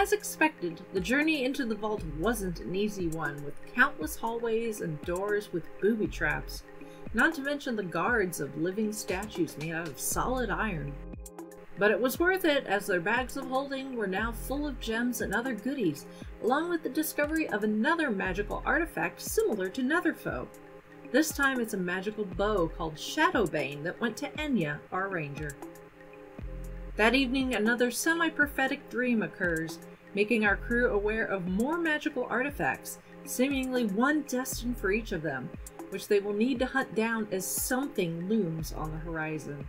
As expected, the journey into the vault wasn't an easy one, with countless hallways and doors with booby traps, not to mention the guards of living statues made out of solid iron. But it was worth it, as their bags of holding were now full of gems and other goodies, along with the discovery of another magical artifact similar to Netherfoe. This time it's a magical bow called Shadowbane that went to Enya, our ranger. That evening, another semi-prophetic dream occurs, making our crew aware of more magical artifacts, seemingly one destined for each of them, which they will need to hunt down as something looms on the horizon.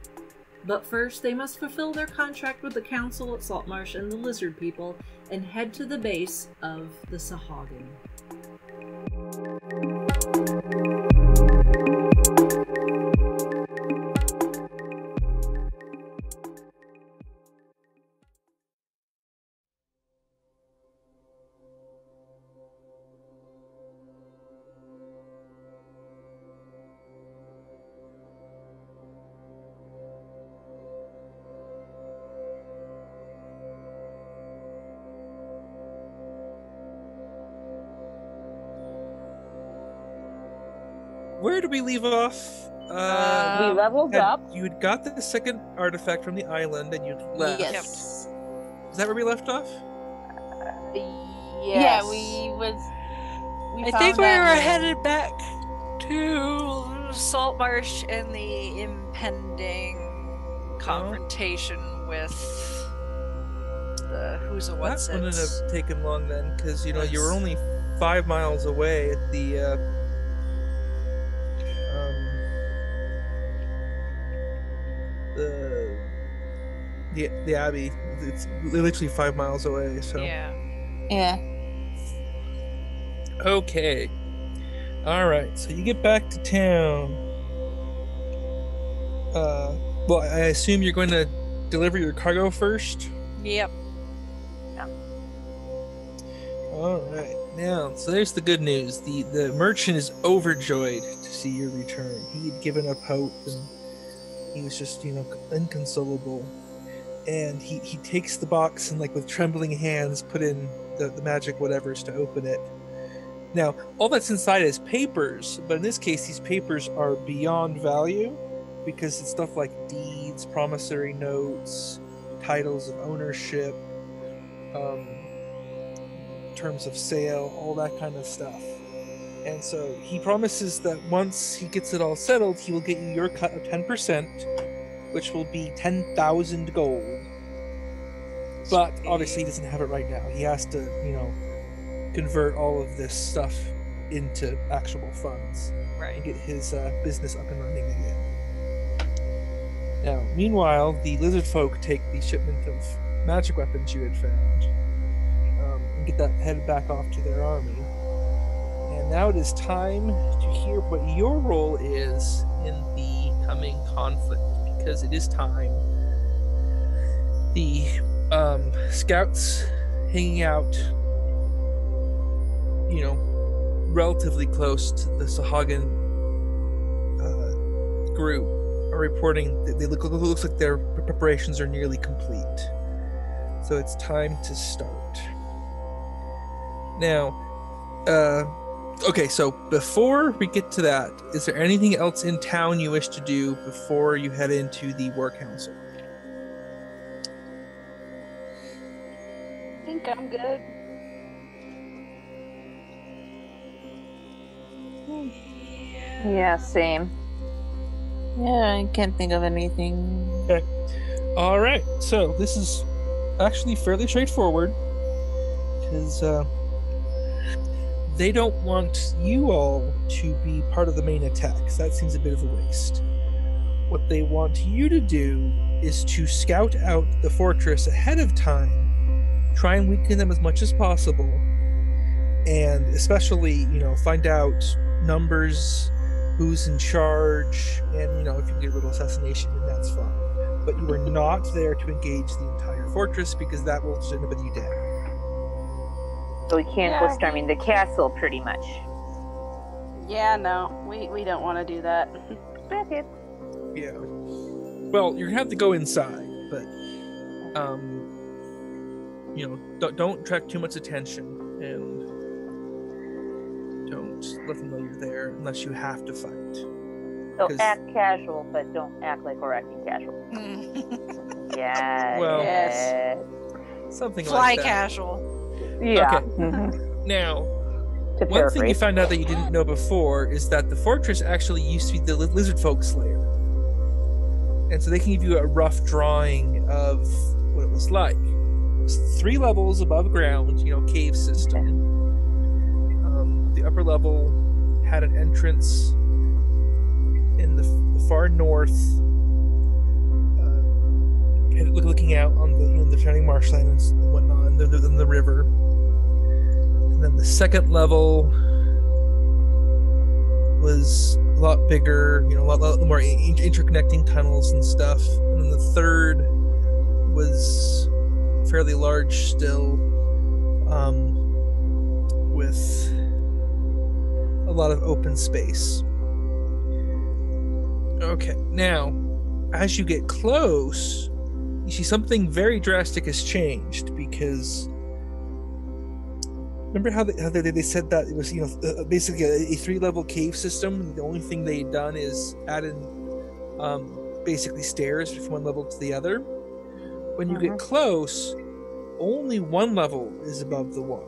But first, they must fulfill their contract with the Council at Saltmarsh and the Lizard People, and head to the base of the Sehaugen. Where do we leave off? We leveled up. You'd got the second artifact from the island and you'd left. Yes. Is that where we left off? Yes. Yeah, We I found think we that were in- headed back to Saltmarsh and the impending confrontation with the who's a what's That wouldn't it. have taken long then, because you Yes. were only 5 miles away at the the abbey. It's literally 5 miles away. So Yeah. okay, all right. So you get back to town. Well, I assume you're going to deliver your cargo first. Yep. All right. Now, so there's the good news. The merchant is overjoyed to see your return. He had given up hope, and he was just, inconsolable. And he takes the box and, with trembling hands, put in the magic whatevers to open it. Now, all that's inside is papers, but in this case, these papers are beyond value because it's stuff like deeds, promissory notes, titles of ownership, terms of sale, all that kind of stuff. And so he promises that once he gets it all settled, he will get you your cut of 10%, which will be 10,000 gold. But obviously he doesn't have it right now. He has to, convert all of this stuff into actual funds and Right. get his business up and running again. Now, meanwhile, the lizard folk take the shipment of magic weapons you had found and get that headed back off to their army. And now it is time to hear what your role is in the coming conflict, because it is time. The scouts hanging out, relatively close to the Sehaugen group are reporting that looks like their preparations are nearly complete. So it's time to start. Now, okay, so before we get to that, is there anything else in town you wish to do before you head into the War Council? I think I'm good. Yeah, same. Yeah, I can't think of anything. Okay. All right. So this is actually fairly straightforward because they don't want you all to be part of the main attack. So that seems a bit of a waste. What they want you to do is to scout out the fortress ahead of time, try and weaken them as much as possible, and especially, find out numbers, who's in charge, and if you can get a little assassination, then that's fine. But you are not there to engage the entire fortress because that will just end up with you dead. So we can't go storming the castle, pretty much. Yeah, no, we don't want to do that. Okay. Yeah. Well, you're gonna have to go inside, but don't attract too much attention, and don't let them know you're there unless you have to fight. So act casual, but don't act like we're acting casual. Yeah. Well, Yes. something Fly like that. casual. Yeah. Okay. Mhm. Now, To one thing you paraphrase. found out that you didn't know before is that the fortress actually used to be the lizard folk's lair. And so they can give you a rough drawing of what it was like. It was 3 levels above ground, cave system. The upper level had an entrance in the far north, looking out on the surrounding marshlands and whatnot, and the river. And then the second level was a lot bigger, a lot more interconnecting tunnels and stuff. And then the third was fairly large still, with a lot of open space. Okay, now, as you get close, you see something very drastic has changed, because remember how they said that it was basically a 3-level cave system. The only thing they'd done is add in basically stairs from one level to the other. When you get close, only one level is above the water,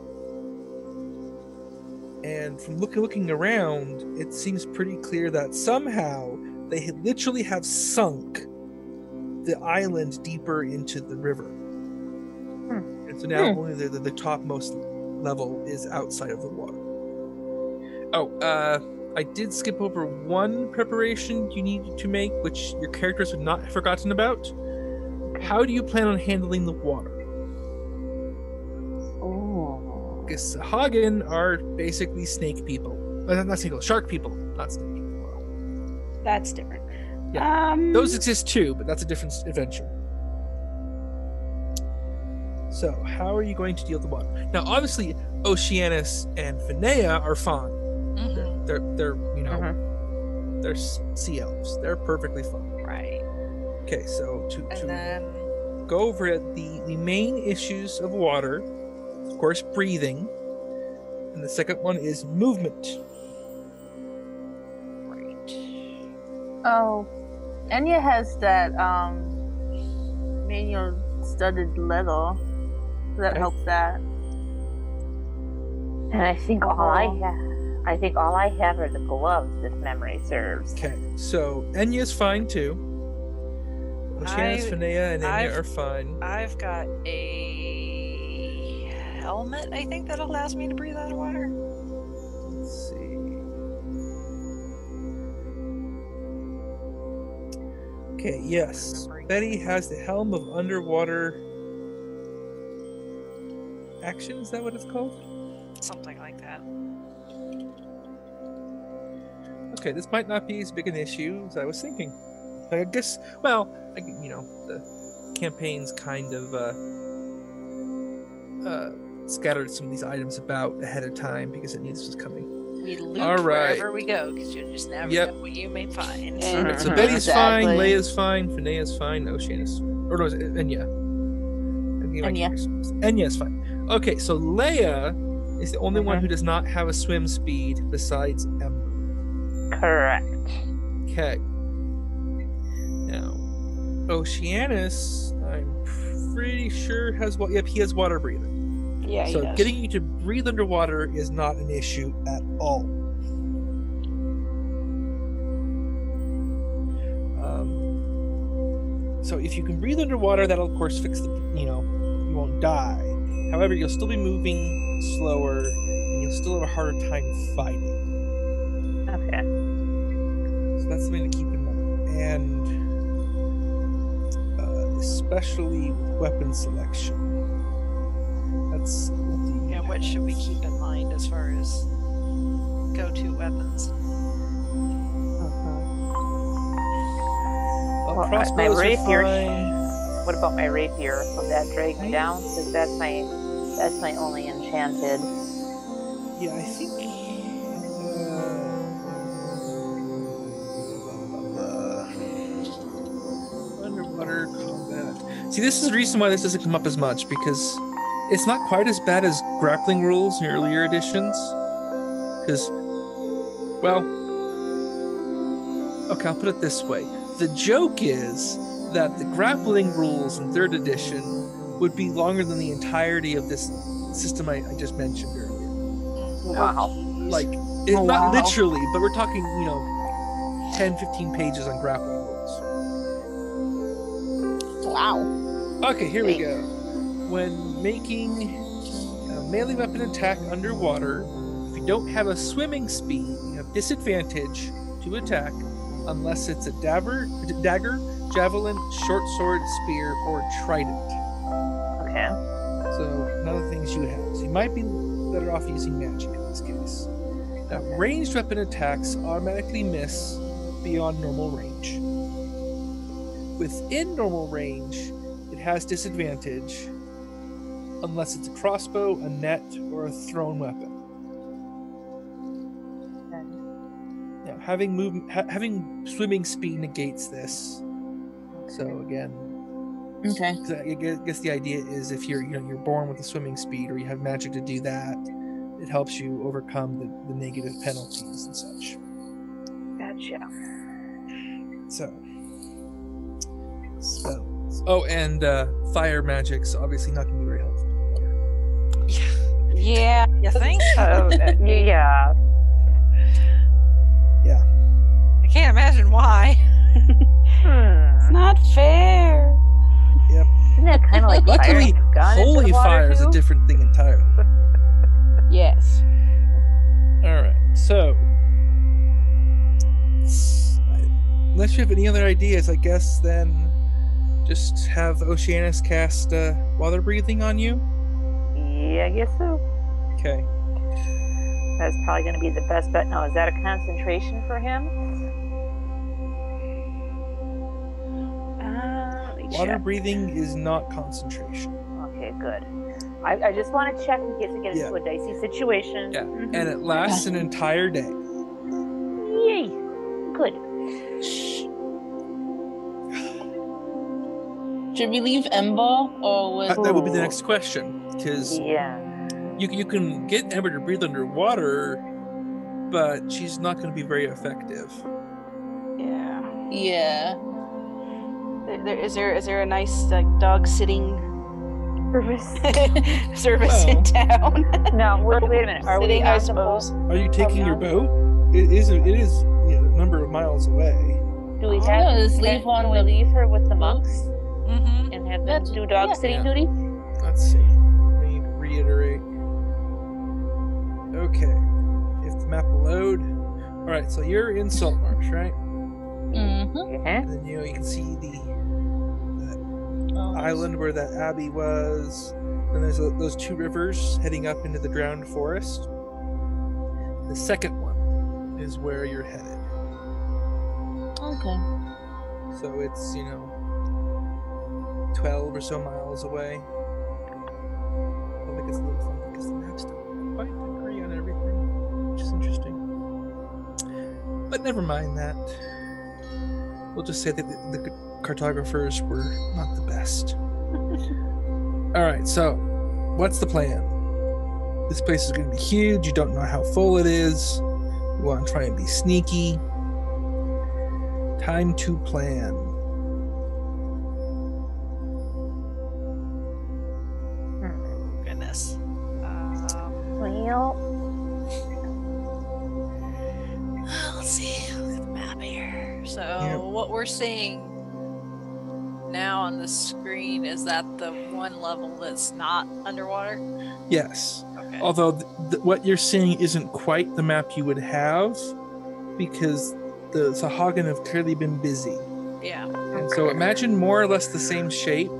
and from looking around, it seems pretty clear that somehow they literally have sunk the island deeper into the river. And so now only the topmost level is outside of the water. Oh, I did skip over one preparation you needed to make, which your characters have not forgotten about. How do you plan on handling the water? Oh. Because Sehaugen are basically snake people. Not snake people, shark people, not snake people. That's different. Those exist too, but that's a different adventure. So, how are you going to deal with the water? Now, obviously, Oceanus and Finea are fine. They're they're sea elves. They're perfectly fine. Right. Okay, so to then go over it, the main issues of water, of course, breathing, and the second one is movement. Oh, Enya has that manual studded leather. So that helps that. And I think all I have are the gloves, if memory serves. Okay, so Enya's fine too. Oceanus, Finea, and Enya are fine. I've got a helmet, I think, that allows me to breathe out of water. Let's see. Okay, yes. Betty has the Helm of Underwater Action, is that what it's called? Something like that. Okay, this might not be as big an issue as I was thinking. I guess, well, the campaign's kind of scattered some of these items about ahead of time because it knew this was coming. We loot All right. wherever we go because you just never know what you may find. Alright, so Betty's fine, Leia's fine, Finea's fine, Oceanus, or no, Enya. Enya's fine. Okay, so Leia is the only one who does not have a swim speed besides Ember. Correct. Okay. Now, Oceanus, I'm pretty sure has he has water breathing. Yeah, So he does. getting you to breathe underwater is not an issue at all. So if you can breathe underwater, that'll of course fix the, you won't die. However, you'll still be moving slower, and you'll still have a harder time fighting. Okay. So that's something to keep in mind. And especially weapon selection. That's Yeah, what should we keep in mind as far as go-to weapons? Well, my rapier. What about my rapier? Will that drag me down? Because that's my only enchanted. Yeah, I think. Underwater combat. See, this is the reason why this doesn't come up as much, because It's not quite as bad as grappling rules in earlier editions. Because, well, okay, I'll put it this way. The joke is that the grappling rules in 3rd edition would be longer than the entirety of this system I just mentioned earlier. Wow. Like, not literally, but we're talking, 10, 15 pages on grappling rules. Wow. Okay, here we go. When making a melee weapon attack underwater, if you don't have a swimming speed, you have disadvantage to attack unless it's a dagger, javelin, short sword, spear, or trident. Okay. So none of the things you have. So you might be better off using magic in this case. Now, ranged weapon attacks automatically miss beyond normal range. Within normal range, it has disadvantage unless it's a crossbow, a net, or a thrown weapon. Now, having swimming speed negates this. So again, Okay. I guess the idea is if you're born with a swimming speed or you have magic to do that, it helps you overcome the negative penalties and such. Gotcha. So. Oh, and fire magic's obviously not going to be very helpful. Yeah. You think? Yeah. Yeah. I can't imagine why. It's not fair. Yep. Isn't that kind of like Luckily, firing a gun into holy the water fire is a too? different thing entirely. Yes. All right, so unless you have any other ideas, I guess then just have Oceanus cast water breathing on you. Yeah, I guess so. Okay. That's probably going to be the best bet. Now, is that a concentration for him? Water breathing is not concentration. Okay, good. I just want to check in case I get into a dicey situation. Yeah, and it lasts an entire day. Yay! Good. Should we leave Ember or what? That would be the next question, because Yeah. you can get Ember to breathe underwater, but she's not going to be very effective. Yeah. Yeah. Is there a nice dog sitting service Well. in town? No, wait a minute. Are we Sitting, I on the suppose. boat? Are you taking Oh, your no. boat? It is a number of miles away. Do we Oh, have no, just leave one can we with leave her with the monks Mm-hmm. and have them do dog sitting Yeah. duty? Let's see. Let me reiterate. Okay. If the map will load. Alright, so you're in Saltmarsh, right? Mm-hmm. Yeah. And then you can see the island where that abbey was. Then there's those two rivers heading up into the drowned forest. The second one is where you're headed. Okay. So it's, 12 or so miles away. I think it's a little fun because the maps don't quite agree on everything, which is interesting. But never mind that. We'll just say that the cartographers were not the best. Alright, so what's the plan? This place is going to be huge. You don't know how full it is. You want to try and be sneaky. Time to plan. Goodness. Well, Let's see. Look at the map here. So Yep. what we're seeing now on the screen is that the one level that's not underwater. Yes. Okay. Although what you're seeing isn't quite the map you would have, because the Sehaugen have clearly been busy. Yeah. And so imagine more or less the same shape,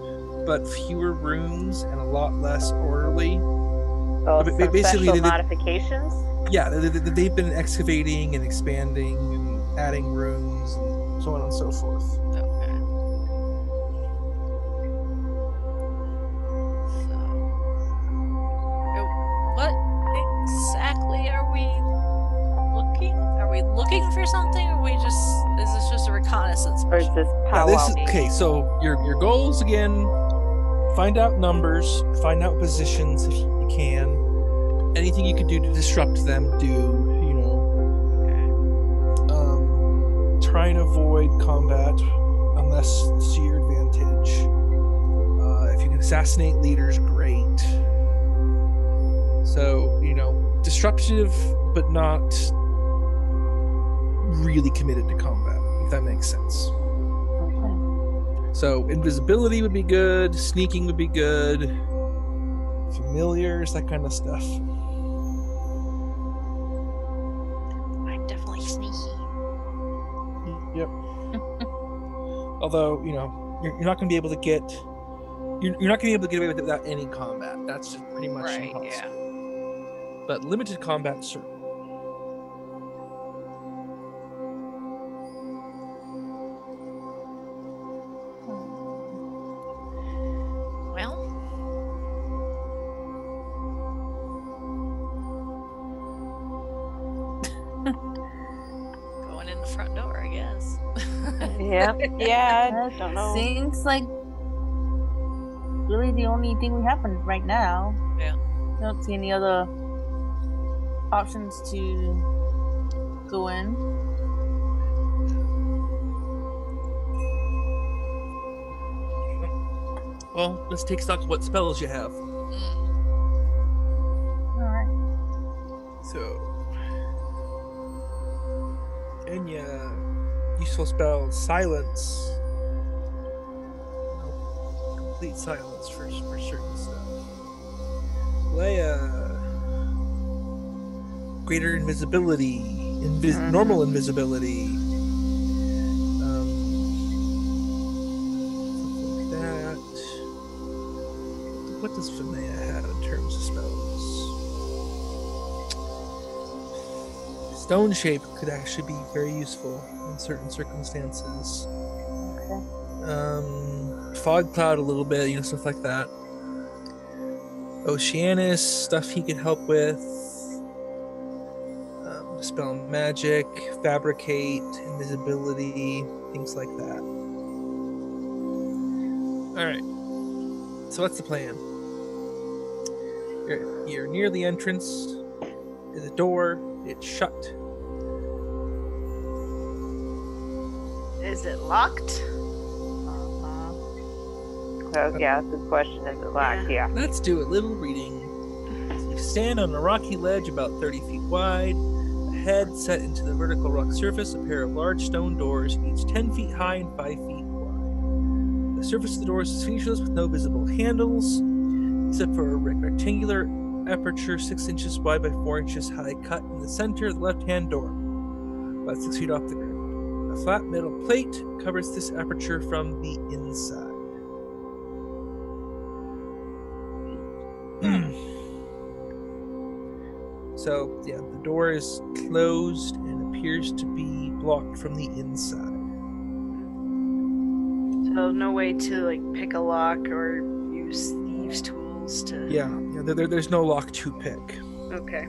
but fewer rooms and a lot less orderly. so But some basically special they- modifications. Yeah, they've been excavating and expanding and adding rooms and so on and so forth. Okay. So, what exactly are we looking? Are we looking for something? Or is this just a reconnaissance? Or is this Yeah, powwow? okay, so your goals again, find out numbers, find out positions if you can. Anything you can do to disrupt them, do. Try and avoid combat unless it's to your advantage. If you can assassinate leaders, great. So, disruptive, but not really committed to combat, if that makes sense. Okay. So, invisibility would be good, sneaking would be good, familiars, that kind of stuff. I'm definitely sneaky. Yep. Although, you're not going to be able to get... You're not going to be able to get away with it without any combat. That's just pretty much impossible. Yeah. But limited combat, certainly. Well, going in the front door, I guess. Yeah. Yeah, I don't know. Seems like really the only thing we have right now. Yeah. I don't see any other options to go in. Well, let's take stock of what spells you have. Alright. So, Enya, useful spell, silence. Complete silence for certain stuff. Leia, greater invisibility, normal invisibility. Something like that. What does Finea have in terms of spells? Stone shape could actually be very useful in certain circumstances. Okay. Fog cloud a little bit, stuff like that. Oceanus, stuff he could help with. Dispel magic, fabricate, invisibility, things like that. Alright. So what's the plan? You're near the entrance. There's a door. It's shut. Is it locked? Yeah, good question. Is it locked? Yeah. Let's do a little reading. You stand on a rocky ledge about 30 feet wide. Ahead, set into the vertical rock surface, a pair of large stone doors, each 10 feet high and 5 feet wide. The surface of the doors is featureless with no visible handles, except for a rectangular aperture 6 inches wide by 4 inches high, cut in the center of the left-hand door, about 6 feet off the ground. A flat metal plate covers this aperture from the inside. So, yeah, the door is closed and appears to be blocked from the inside. So no way to pick a lock or use thieves' tools to. Yeah, there's no lock to pick. Okay.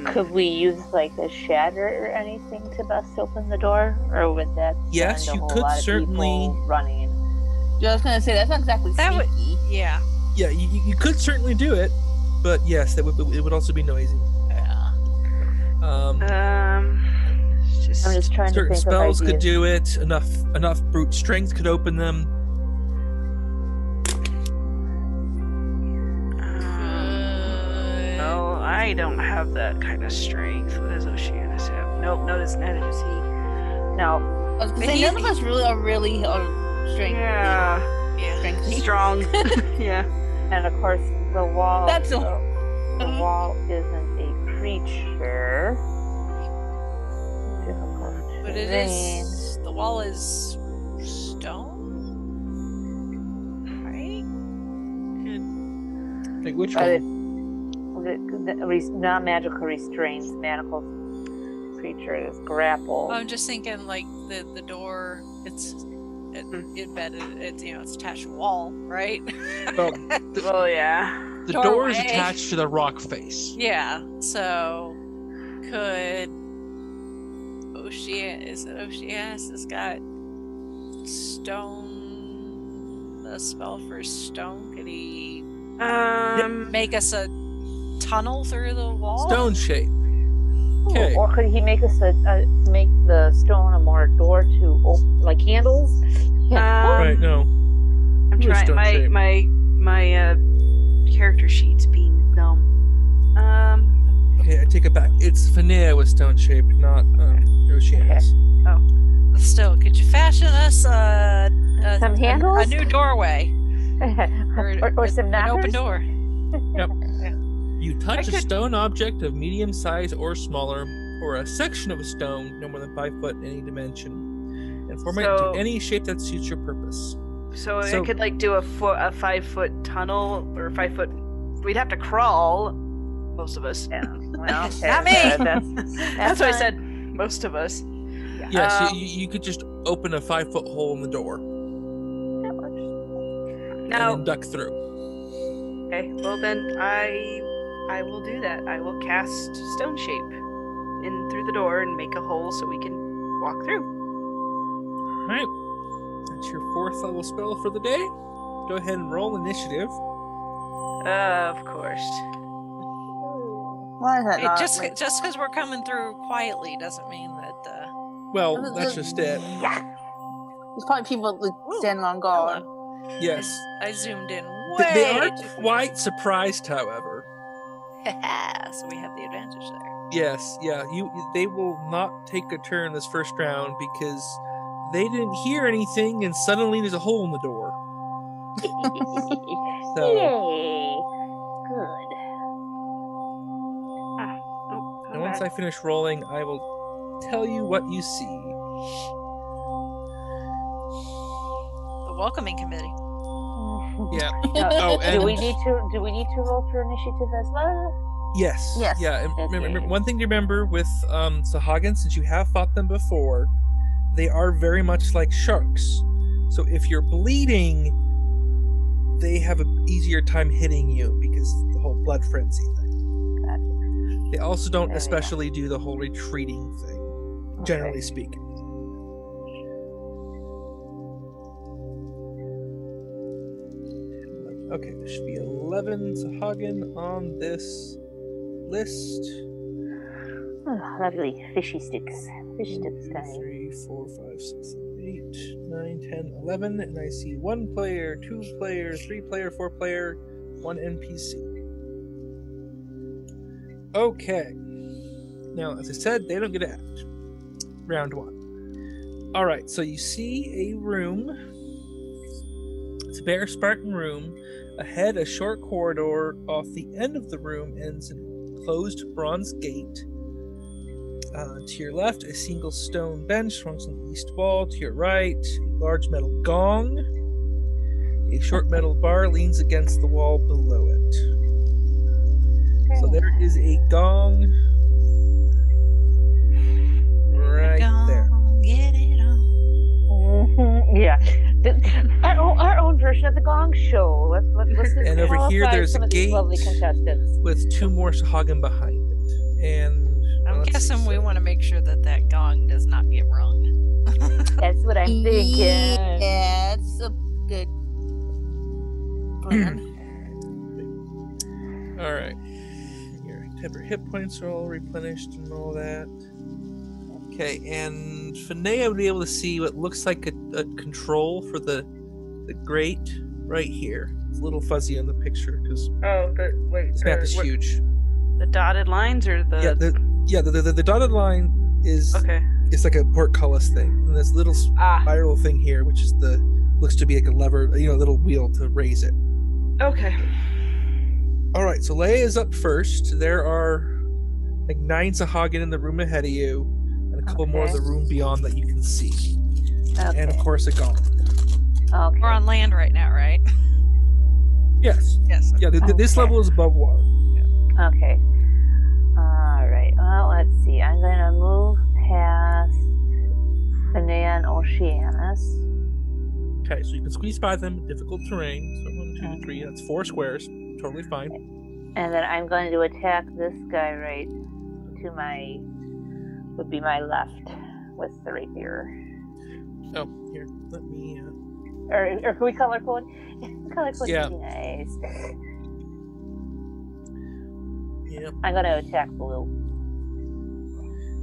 Could we use a shatter or anything to bust open the door, or would that Yes, send a you whole could lot of certainly people running? Yeah, I was gonna say that's not exactly That would- sneaky. Yeah. Yeah, you could certainly do it, but yes, it would also be noisy. Yeah. Just I'm just trying to Certain think spells of could ideas. do it. Enough brute strength could open them. No, I don't have that kind of strength. What does Oceanus have? Nope, neither does he. No. I was gonna But say he- none of us really are strength. Yeah. Yeah. Strength. Strong. Yeah. And of course, the wall. That's the, all. the wall isn't a creature. Difficult to But it read. is. The wall is stone, right? Like which But one? not magical restraints, magical creature is grappled. I'm just thinking the door. It's embedded. It's it's attached to a wall, right? Well, Well, yeah. the door is doorway. attached to the rock face. Yeah. So could Oceanus has got stone the spell for stone? Could he Um, make us a tunnel through the wall? Stone shape. Ooh, Okay. or could he make us make the stone a more door to open, like handles? Right, no. I'm Do a trying. stone shape. My character sheet's being dumb. Okay, I take it back. It's Finea with stone shape, not Oceanus. Still, could you fashion us Some handles? a new doorway? or some an knockers? open door. Yep. You touch I a could- stone object of medium size or smaller, or a section of a stone no more than 5 foot in any dimension, and form it So- into any shape that suits your purpose. So So- I could like do a 5-foot tunnel or 5 foot. We'd have to crawl, most of us. Yeah. Well, Not me. That's what I said. Most of us. Yes, you could just open a 5-foot hole in the door Now, and then duck through. okay. Well then, I will do that. I will cast stone shape in through the door and make a hole so we can walk through. All right, that's your 4th level spell for the day. Go ahead and roll initiative. Of course. Why is that Hey, not? just like- because we're coming through quietly doesn't mean that. Well, that's just it. There's probably people like, standing on guard. Hello. Yes, I zoomed in they way are too quite surprised, however. so we have the advantage there. Yes, yeah. They will not take a turn this first round because they didn't hear anything, and suddenly there's a hole in the door. So Yay. Good. and once I finish rolling, I will tell you what you see. The welcoming committee. Yeah. Now, Oh, and do we need to roll for initiative as well? yes, Yes. yeah. And Okay. remember, one thing to remember with Sehaugen, since you have fought them before, they are very much like sharks. So if you're bleeding, they have an easier time hitting you because the whole blood frenzy thing. Gotcha. They also don't There we go. especially do the whole retreating thing, generally speaking. Okay, there should be 11 Sehaugen on this list. Oh, lovely fishy sticks. Fish sticks time. 3, 4, 5, 6, 7, 8, 9, 10, 11, and I see 1 player, 2 player, 3 player, 4 player, 1 NPC. Okay. Now, as I said, they don't get to act. Round 1. Alright, so you see a room. It's a bare Spartan room. Ahead, a short corridor. Off the end of the room ends in a closed bronze gate. To your left, a single stone bench runs on the east wall. To your right, a large metal gong. A short metal bar leans against the wall below it. So there is a gong right there. Get it on. Yeah. Our own version of the Gong Show. Let's And over here, disqualify there's some a of these gate. lovely contestants. With 2 more Sehaugen behind it. And I'm let's guessing see, we so- want to make sure that gong does not get rung. That's what I'm thinking. Yeah, it's a good plan. Alright. Your temporary hit points are all replenished and all that. Okay, and Finea will be able to see what looks like a control for the grate right here. It's a little fuzzy on the picture because Oh, this map is huge. The dotted lines or the The dotted line is okay. it's like a portcullis thing, and this little spiral thing here, which is looks to be like a lever, a little wheel to raise it. Okay. All right, so Leia is up first. There are like 9 Sehaugen in the room ahead of you, and a couple more in the room beyond that you can see, Okay. and of course a gong. Okay. We're on land right now, right? Yes, Yes. yeah. This Okay. level is above water. Okay. All right. Well, let's see. I'm going to move past Finea and Oceanus. Okay, so you can squeeze by them. Difficult terrain. So 1, 2, 3. That's 4 squares. Totally fine. And then I'm going to attack this guy right to would be my left with the rapier. Oh, here. Let me Or can we color code? Color code. Yeah. Nice. Yeah. I'm gonna attack blue.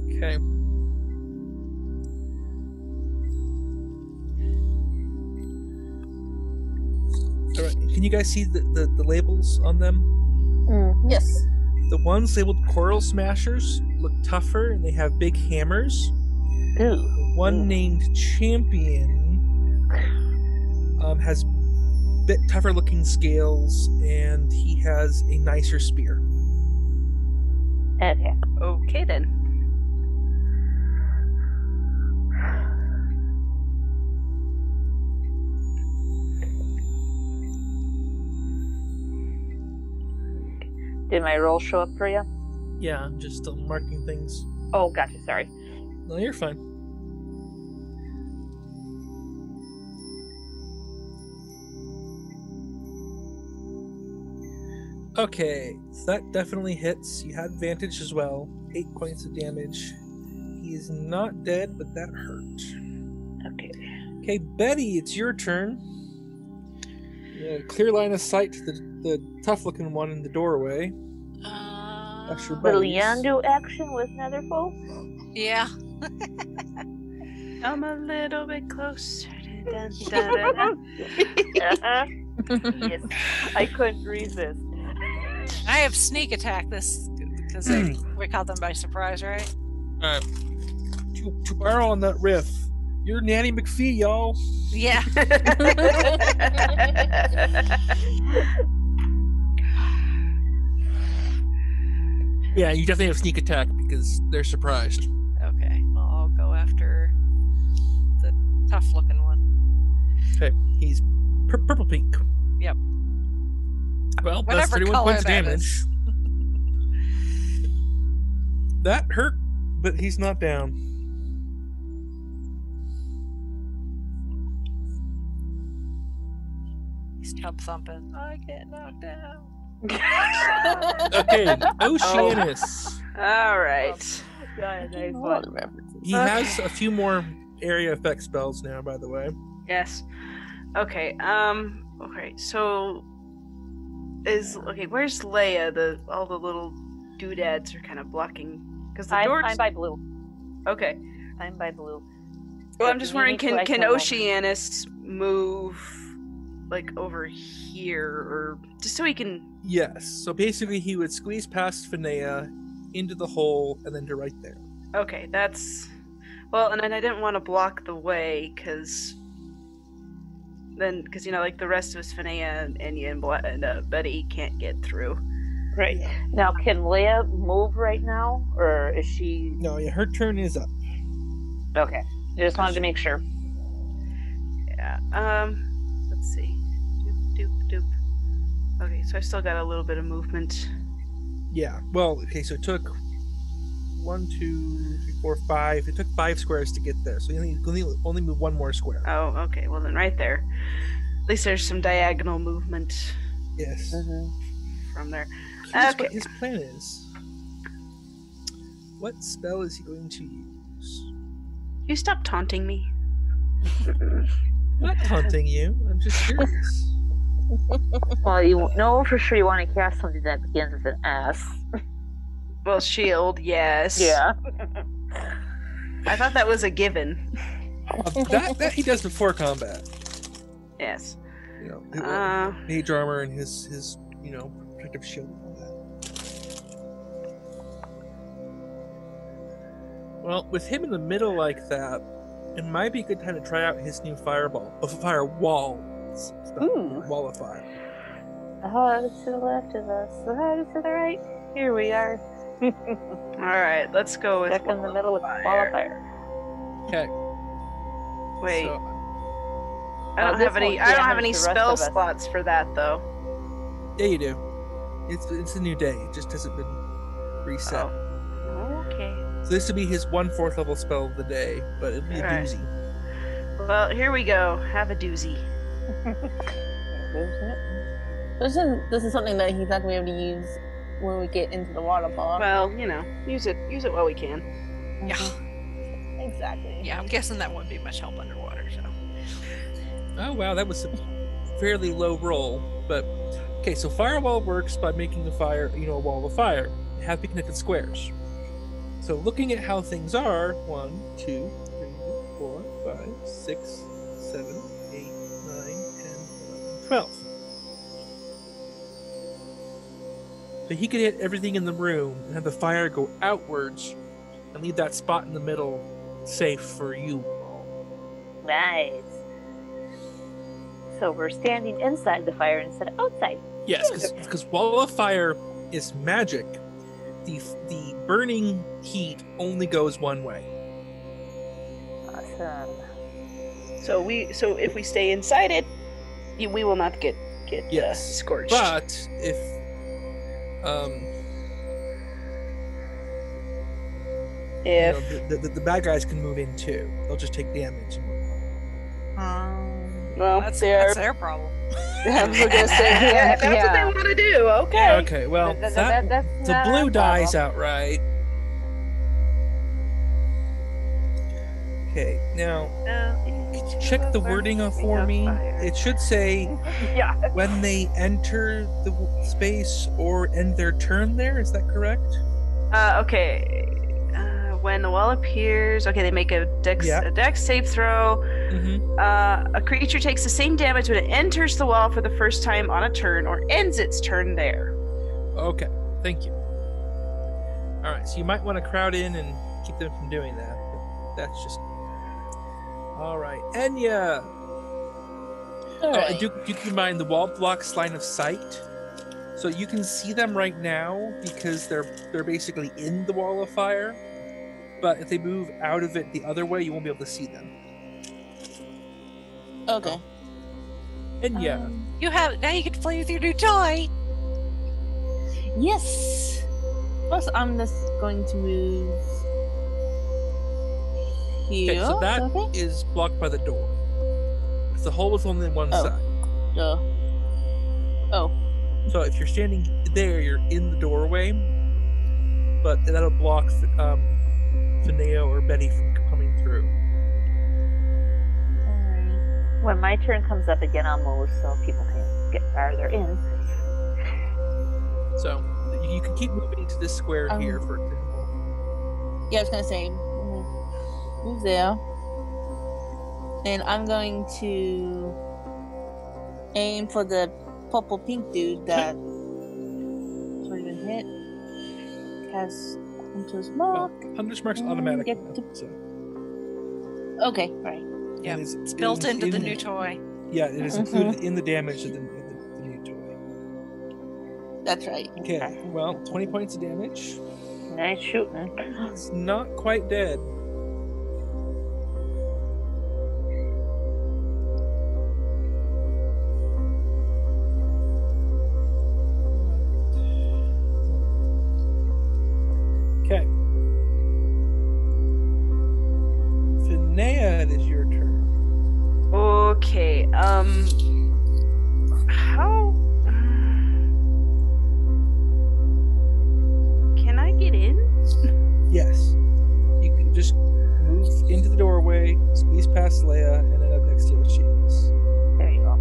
Okay. All right. Can you guys see the labels on them? Yes. The ones labeled Coral Smashers look tougher and they have big hammers. Ooh. The one named Champion has bit tougher looking scales and he has a nicer spear. Okay. Okay then. Did my roll show up for you? Yeah, I'm just still marking things. Oh, gotcha. Sorry. No, you're fine. Okay, so that definitely hits. You had advantage as well. 8 points of damage. He is not dead, but that hurt. Okay. Okay, Betty, it's your turn. Yeah, clear line of sight to the tough-looking one in the doorway. That's your Little buddies. Yandu action with Netherfoe? Yeah. I'm a little bit closer. Dun, dun, dun, dun. Yes. I couldn't resist. I have sneak attack this because we caught them by surprise, right? Alright. To borrow on that riff, you're Nanny McPhee, y'all. Yeah. Yeah, you definitely have sneak attack because they're surprised. Okay. Well, I'll go after the tough-looking one. Okay, he's purple pink. Yep. Well, that's Whatever 31 color points of that damage. is. That hurt, but he's not down. He's tub thumping. I get knocked down. Okay, Oceanus. All right. Yeah, nice A one. lot of references. He has a few more area effect spells now, by the way. Yes. Okay. Okay. So, where's Leia? All the little doodads are kind of blocking because the doors. I'm by blue. Okay. I'm by blue. Well, I'm just wondering, Maybe can I can Oceanus move like over here, or just so he can? Yes, so basically he would squeeze past Finea into the hole and then to right there. Okay, that's well, and then I didn't want to block the way because like the rest of us, Finea and Enya and Betty can't get through. Right. Now, can Leia move right now, or is she? No, yeah, her turn is up. Okay. I just wanted to make sure. Yeah. Let's see. Doop doop doop. Okay, so I still got a little bit of movement. Yeah, well, okay, so it took 1, 2, 3, 4, 5. It took 5 squares to get there, so you only move 1 more square. Oh, okay. Well, then right there. At least there's some diagonal movement Yes. from there. Here's Okay. what his plan is. What spell is he going to use? You stop taunting me. I'm not taunting you. I'm just curious. Well, you know for sure you want to cast something that begins with an S. Well, shield, yes. Yeah. I thought that was a given. that he does before combat. Yes. You know, mage armor and his protective shield and all that. Well, with him in the middle like that, it might be a good time to try out his new firewall spell. Ooh. Wall of fire. The heart is to the left of us, the heart is to the right. Here we are. Alright, let's go with Back in the middle with Wall of wall of fire. Okay. Wait, So, I don't this have any. won't I don't have damage any the rest spell of us. slots for that though. yeah, you do. It's a new day. It just hasn't been reset. Oh. Okay. So this would be his 1/4 level spell of the day, but it'd be a Alright. doozy. Well, here we go. Have a doozy. This is something that he's not going to be able to use when we get into the waterfall. Well, use it while we can. Yeah. Exactly. Yeah, I'm guessing that wouldn't be much help underwater, so. Oh wow, that was a fairly low roll. But okay, so firewall works by making a fire, a wall of fire. It has to be connected squares. So looking at how things are, 1, 2, 3, 4, 5, 6, 7, 8, 9, 10, 11, 12. So he could hit everything in the room and have the fire go outwards and leave that spot in the middle safe for you. Nice. So we're standing inside the fire instead of outside. Yes, because wall of fire is magic. The burning heat only goes one way. Awesome. So if we stay inside it, we will not get scorched. But if the bad guys can move in too, they'll just take damage. Well, that's their problem. I was gonna say, yeah, if that's what they want to do, okay. Okay, well, That's the not blue a dies problem. outright. Okay, now could you check the wording for me? It should say Yeah. when they enter the space or end their turn there. Is that correct? Okay. When the wall appears, okay, they make a dex save throw. Mm-hmm. A creature takes the same damage when it enters the wall for the first time on a turn or ends its turn there. Okay, thank you. All right, so you might want to crowd in and keep them from doing that. But that's just all right. Enya. Alright. Do keep in mind the wall blocks line of sight, so you can see them right now because they're basically in the wall of fire. But if they move out of it the other way, you won't be able to see them. Okay. Enya. Now you can play with your new toy. Yes. Plus, I'm just going to move here. Okay, so that okay? is blocked by the door. The hole is only on one Oh. side. Duh. Oh. So if you're standing there, you're in the doorway, but that'll block Fineo or Betty from coming through. Alright. When my turn comes up again, I'll move so people can get farther in. So you can keep moving to this square here, for example. Yeah, I was gonna say, move there. And I'm going to aim for the purple pink dude that already been hit. Cast Hunter's Mark. Well, Hunter's Mark's automatic. Get to- So. Okay, right. Yeah, And it's built into the new toy. Yeah, it is included in the damage of the new toy. That's right. Okay, well, 20 points of damage. Nice shooting. It's not quite dead. Okay. Finea, it is your turn. Okay, how can I get in? Yes. You can just move into the doorway, squeeze past Leia, and end up next to the shields. There you go.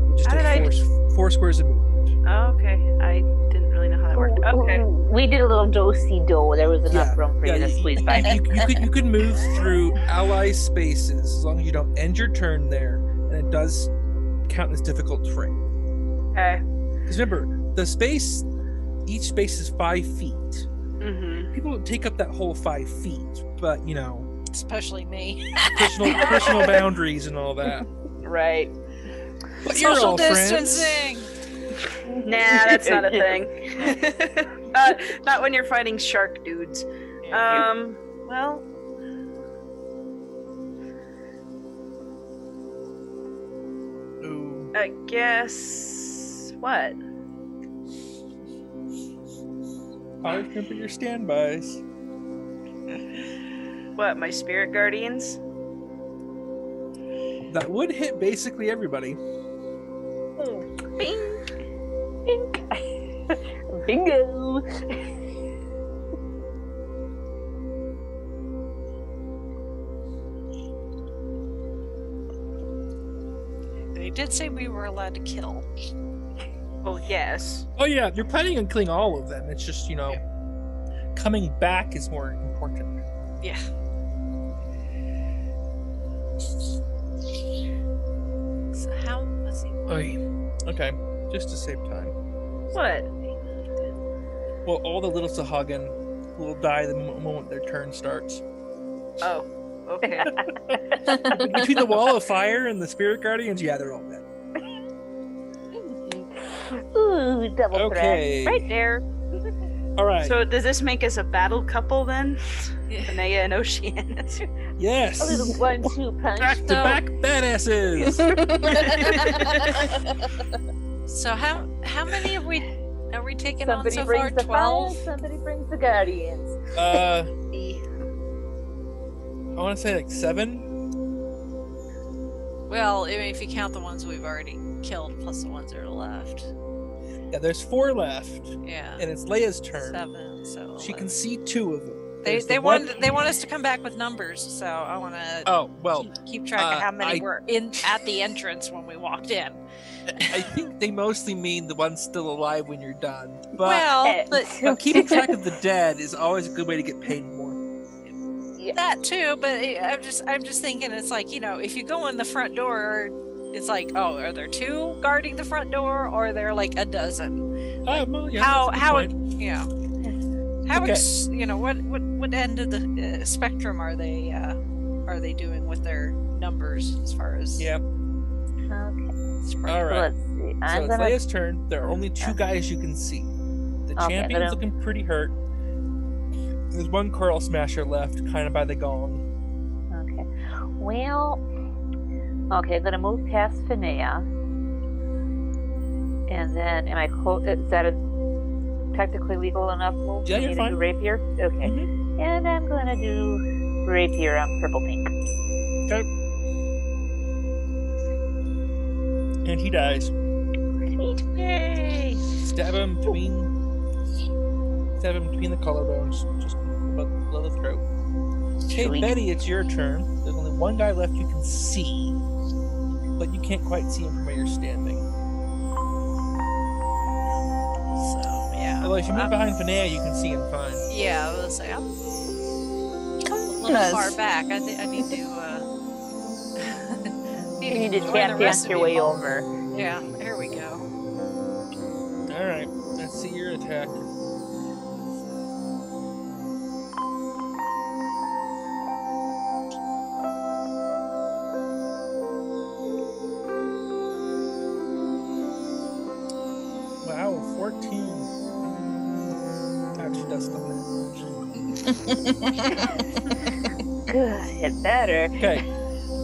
You just How did I take four squares of movement. Oh, okay, I didn't really know how that worked. Okay. We did a little do-si-do. There was enough room for you to squeeze by. You could move through ally spaces as long as you don't end your turn there, and it does count as difficult terrain. Okay. Because remember, each space is 5 feet. Mm-hmm. People don't take up that whole 5 feet, but Especially me. personal boundaries and all that. Right. But you're Social all distancing. Nah, that's not a thing. Not when you're fighting shark dudes. Well. Ooh. I guess. What? Always remember your standbys. What, my spirit guardians? That would hit basically everybody. Bing! Pink. Bingo. They did say we were allowed to kill. Well, yes. Oh yeah, you're planning on killing all of them. It's just, coming back is more important. Yeah. So how was he? Okay, just to save time. What? Well, all the little Sehaugen will die the moment their turn starts. Oh, okay. Between the wall of fire and the spirit guardians, yeah, they're all dead. Ooh, double Okay. threat. Right there. All right. So does this make us a battle couple then? Yeah. Enya and Oceanus. Yes. A little 1-2 punch. Back to back badasses. So how many are we taking Somebody on so brings far? the 12? fire, somebody brings the guardians. I want to say like 7. Well, I mean, if you count the ones we've already killed plus the ones that are left. Yeah, there's 4 left, Yeah. and it's Leia's turn. 7. So She can 11. see 2 of them. They There's the one- want us to come back with numbers, so I want to Oh well, keep track of how many I- were in at the entrance when we walked in. I think they mostly mean the ones still alive when you're done. But, Well, but but keeping track of the dead is always a good way to get paid more. that too. But I'm just thinking, it's like, if you go in the front door, it's like, oh, are there 2 guarding the front door, or are there like a dozen? Well, yeah, How that's a good point. how Okay. what end of the spectrum are they doing with their numbers as far as Yeah. Okay. spread? All right. Let's see. So I'm it's gonna. Leia's turn. There are only 2 guys you can see. The Okay, champion's but, looking pretty hurt. There's 1 Coral Smasher left, kind of by the gong. Okay. Well. Okay, I'm gonna move past Finea. And then, am I close? Is that a technically legal enough move Yeah, for you're me to fine. do rapier? Okay. Mhm. And I'm gonna do rapier on purple pink. Okay. And he dies. Sweet. Yay! Stab him between the collarbones, just above below the throat. Okay, Sweet. Betty, it's your turn. There's only 1 guy left you can see, but you can't quite see him from where you're standing. So yeah. Although if you move behind Finea, you can see him fine. Yeah, I was say I'm a little far back. I need to You need to join tap the rest dance of your you way all. over. Yeah, here we go. All right, let's see your attack. Wow, 14. Actually, does still hit. Good. It better. Okay,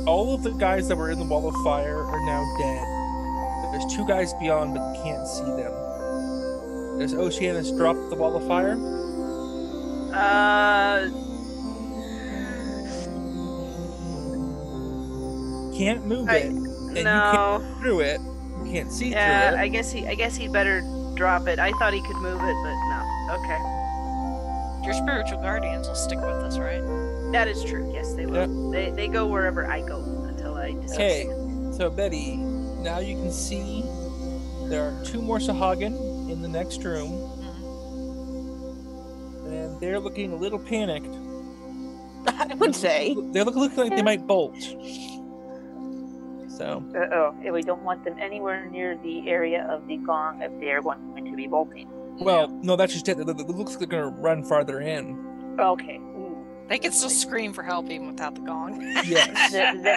all of the guys that were in the wall of fire are now dead. There's 2 guys beyond, but you can't see them. Does Oceanus drop the wall of fire? Can't move it, and you No. can't through it. You can't see Yeah, through it. I guess he better drop it. I thought he could move it, but no. Okay. Your spiritual guardians will stick with us, right? That is true. Yes, they will. They go wherever I go until I decide. Okay, so Betty, now you can see there are 2 more Sehaugen in the next room, and they're looking a little panicked. I would say. They're looking like they might bolt. So, We don't want them anywhere near the area of the gong if they are going to be bolting. well, no, that's just it. It looks like they're going to run farther in. Okay. They can still scream for help even without the gong. Yes.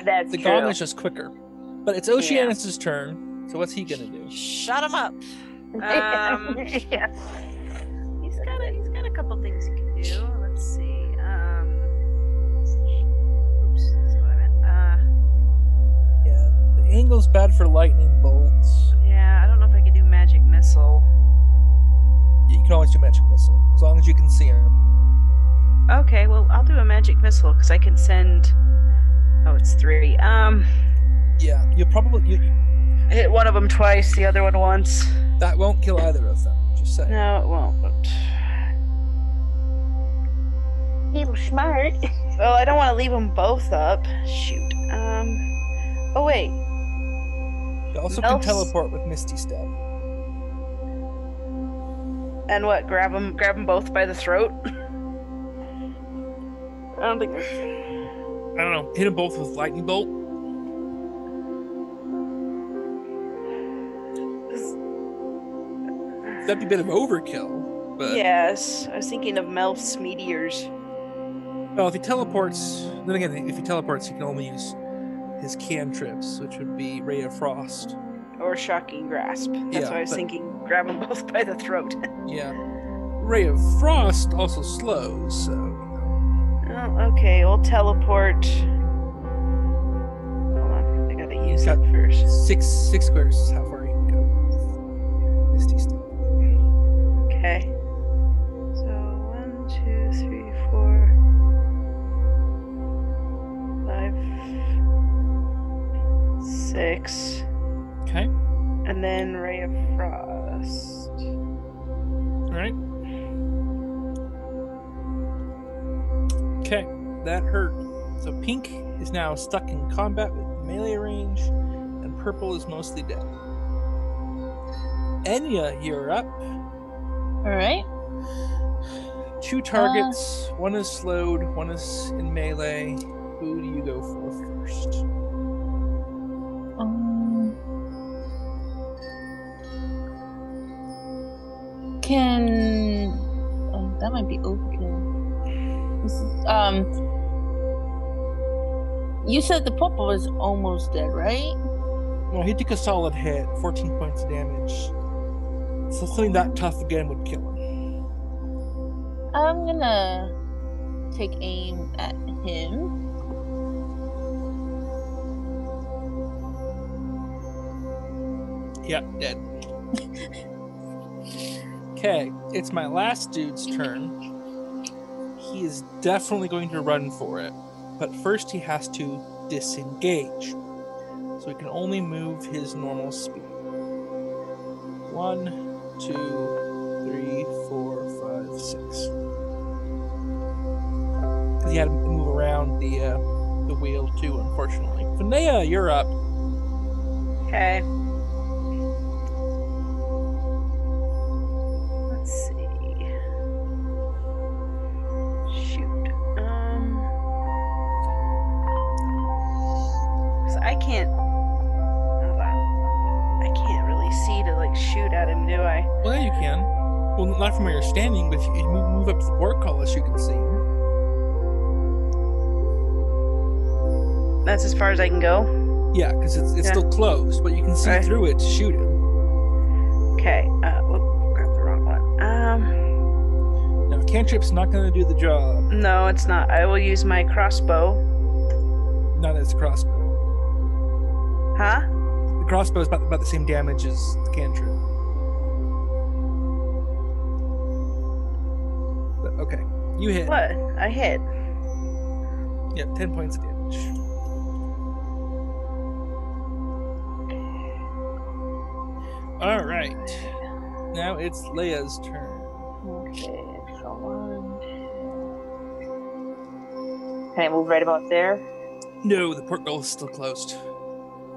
That's The true. gong is just quicker. But it's Oceanus' turn, so what's he going to do? Shut them up. Yeah. He's got a couple things he can do. Let's see. Oops, that's what I meant. Yeah, the angle's bad for lightning bolts. Yeah, I don't know if I could do magic missile. You can always do magic missile, as long as you can see him. Okay, well, I'll do a magic missile because I can send. Oh, it's 3. Yeah, you'll probably... Hit one of them twice, the other one once. that won't kill either of them, just saying. No, it won't. But... Little smart. Well, I don't want to leave them both up. Shoot. Oh wait. You also can Elves- teleport with Misty Step. And what? Grab them both by the throat? I don't think. I don't know. Hit them both with Lightning Bolt. That'd be a bit of overkill. But Yes, I was thinking of Melf's meteors. well, if he teleports, then again, if he teleports, he can only use his cantrips, which would be Ray of Frost. Or Shocking Grasp. That's Yeah, what I was but- thinking. Grab them both by the throat. Yeah. Ray of Frost also slows, so. Oh, okay, we'll teleport. Hold on, I gotta use it first. Six squares is how far you can go. Misty Step. Okay. So 1, 2, 3, 4, 5, 6, Okay. and then Ray of Frost. Alright. Okay, that hurt. So pink is now stuck in combat with melee range, and purple is mostly dead. Enya, you're up. Alright. 2 targets, one is slowed, one is in melee. Who do you go for first? Can oh, that might be overkill. This is, you said the purple is almost dead, right? Well, he took a solid hit, 14 points of damage. So something that tough again would kill him. I'm gonna take aim at him. Yeah, dead. Okay, it's my last dude's turn. He is definitely going to run for it, but first he has to disengage. So he can only move his normal speed. 1, 2, 3, 4, 5, 6. Because he had to move around the wheel too, unfortunately. Finea, you're up. Okay. Let's see. Shoot. 'Cause I can't. Hold on. I can't really see to like shoot at him, do I? Well, yeah, you can. Well, not from where you're standing, but if you move up to the portcullis, you can see him. That's as far as I can go. Yeah, because it's still closed, but you can see Right. through it to shoot him. Okay. Whoop, grabbed the wrong one. Now, cantrip's not going to do the job. No, it's not. I will use my crossbow. Not as a crossbow. Huh? The crossbow is about the same damage as the cantrip. But, okay, you hit. What? I hit. Yeah, 10 points of damage. All right. Now it's Leia's turn. Okay, so 1. Can I move right about there? No, the portal is still closed.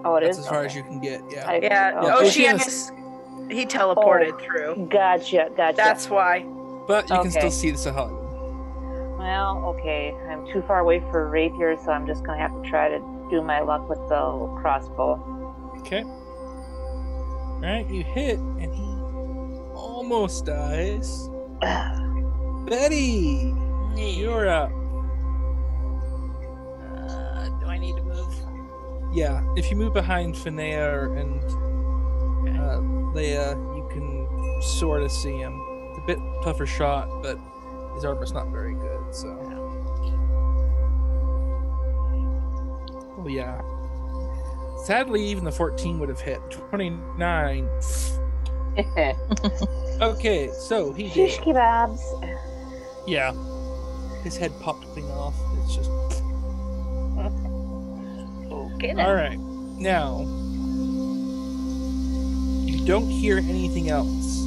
Oh, it That's is? as far Okay. as you can get. Yeah. I- Yeah. oh, Oh, Oceanus- he teleported through. Gotcha. That's why. But you can Okay. still see the Sehaugen. Well, okay. I'm too far away for rapier, so I'm just gonna have to try to do my luck with the crossbow. Okay. Alright, you hit, and he almost dies. Betty! You're up. Do I need to move? Yeah, if you move behind Finea and Leia, you can sort of see him. It's a bit tougher shot, but his armor's not very good, so. Oh, yeah. Sadly, even the 14 would have hit. 29. Okay, so he Shish did. kebabs. Yeah. His head popped clean off. It's just. Okay then. Alright. Now. You don't hear anything else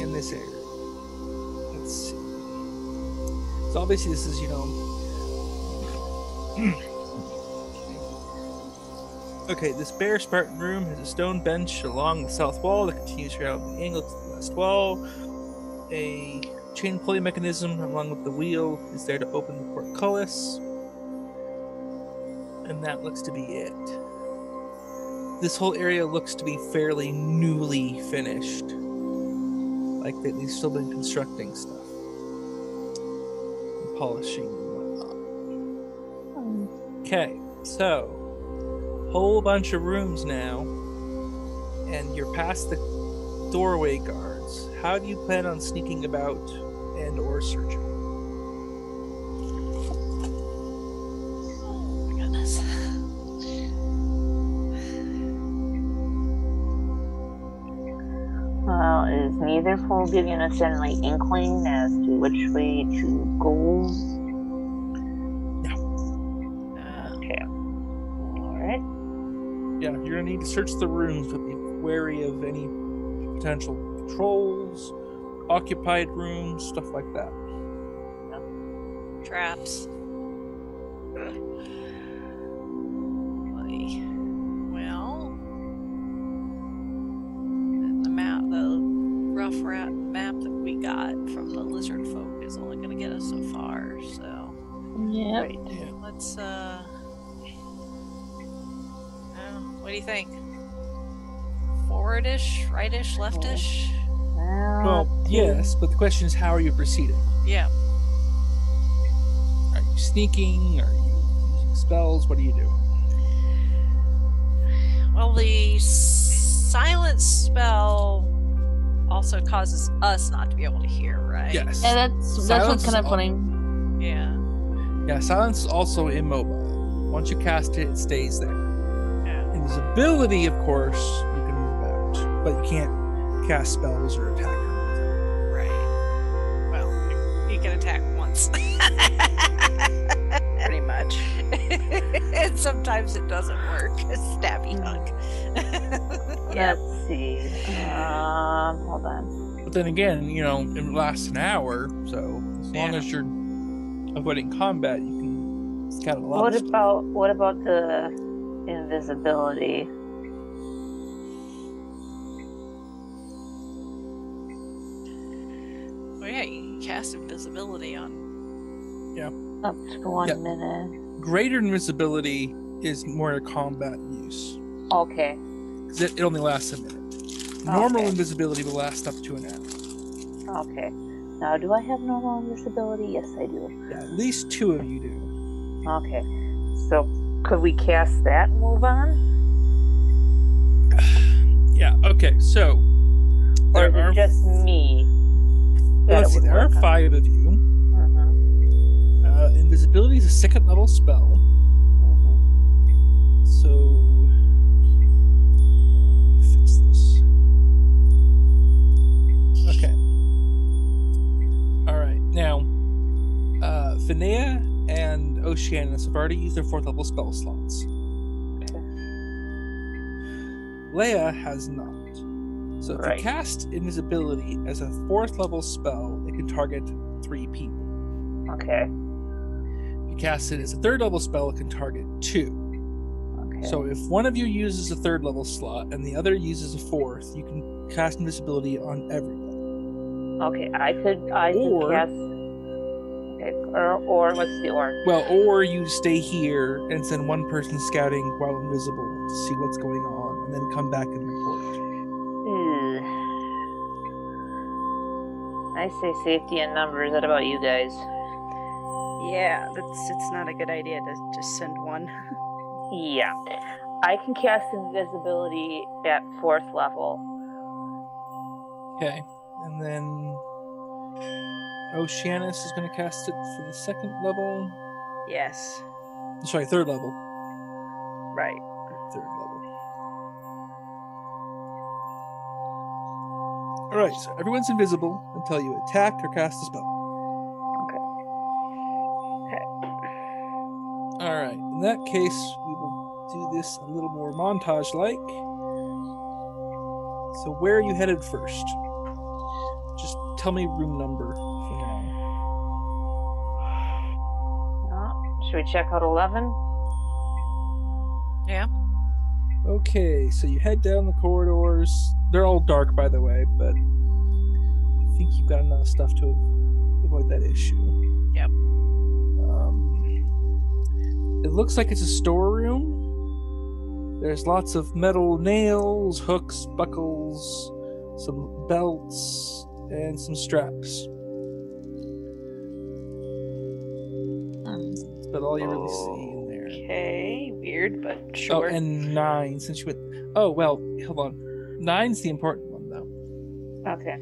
in this area. Let's see. So obviously this is, Okay, this bare Spartan room has a stone bench along the south wall that continues around the angle to the west wall. A chain pulley mechanism along with the wheel is there to open the portcullis. And that looks to be it. This whole area looks to be fairly newly finished. Like they've still been constructing stuff. And polishing and whatnot. Okay, so whole bunch of rooms now, and you're past the doorway guards. How do you plan on sneaking about and or searching? Oh my goodness. Well, is Netherfoe giving us any inkling as to which way to go? Okay. Alright. Yeah, you're gonna need to search the rooms, but be wary of any potential patrols, occupied rooms, stuff like that. Traps. Well, the rough map that we got from the lizard folk is only going to get us so far. So, Yeah. Right. Yeah. let's. What do you think? Forwardish, rightish, leftish? Well, yes, but the question is, how are you proceeding? Yeah. Are you sneaking? Are you using spells? What are you doing? Well, the silence spell also causes us not to be able to hear, right? Yes. Yeah, that's Silence what's kind of is funny. Yeah. Yeah, silence is also immobile. Once you cast it, it stays there. Yeah. Invisibility, of course, you can move out, but you can't cast spells or attack or anything. Right. Well, you can attack once. Pretty much. And sometimes it doesn't work. Stabby hug. Let's see. Hold on. But then again, it lasts an hour, so as long as you're avoiding combat, you can scout a lot. What about the invisibility? Well, yeah, you can cast invisibility on. Up to 1 minute. Greater invisibility is more combat use. Okay. 'Cause it only lasts a minute. Normal invisibility will last up to an hour. Okay. Now, do I have normal invisibility? Yes, I do. Yeah, at least 2 of you do. Okay. So, could we cast that and move on? Yeah, okay, so Or is there it just me? let's see, there are 5 of you. Invisibility is a 2nd level spell. So let me fix this. Okay. Alright, now Finea and Oceanus have already used their 4th level spell slots. Okay. Leia has not. So if Right. you cast invisibility as a 4th level spell, it can target 3 people. Okay. If you cast it as a 3rd level spell, it can target 2. Okay. So if one of you uses a 3rd level slot and the other uses a 4th, you can cast invisibility on everybody. Okay, I could Or- cast. Okay, or what's the or? Well, or you stay here and send one person scouting while invisible to see what's going on, and then come back and report. Ugh. I say safety in numbers. What about you guys? Yeah, it's not a good idea to just send one. Yeah, I can cast invisibility at 4th level. Okay, and then Oceanus is going to cast it for the 2nd level. Yes. Sorry, 3rd level. Right. 3rd level. Alright, so everyone's invisible until you attack or cast a spell. Alright, in that case, we will do this a little more montage-like. So where are you headed first? Just tell me room number for now. Should we check out 11? Yeah. Okay, so you head down the corridors. They're all dark, by the way, but I think you've got enough stuff to avoid that issue. Yep. It looks like it's a storeroom. There's lots of metal nails, hooks, buckles, some belts, and some straps. That's about all you really see in there. Okay, weird, but Oh, sure. and 9, since you went... Oh, well, hold on. 9's the important one, though. Okay.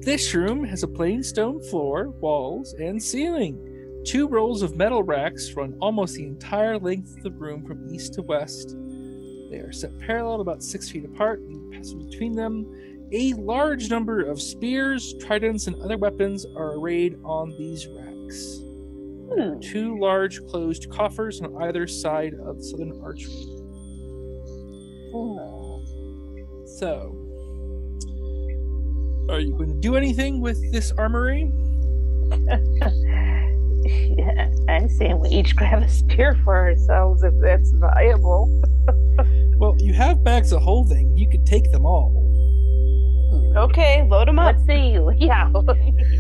This room has a plain stone floor, walls, and ceiling. 2 rows of metal racks run almost the entire length of the room from east to west. They are set parallel about 6 feet apart, and passing between them, a large number of spears, tridents, and other weapons are arrayed on these racks. There are 2 large closed coffers on either side of the southern archway. So, are you going to do anything with this armory? Yeah, I'm saying we each grab a spear for ourselves if that's viable. Well, you have bags of holding. You could take them all. Okay, load them up. Let's see. Yeah.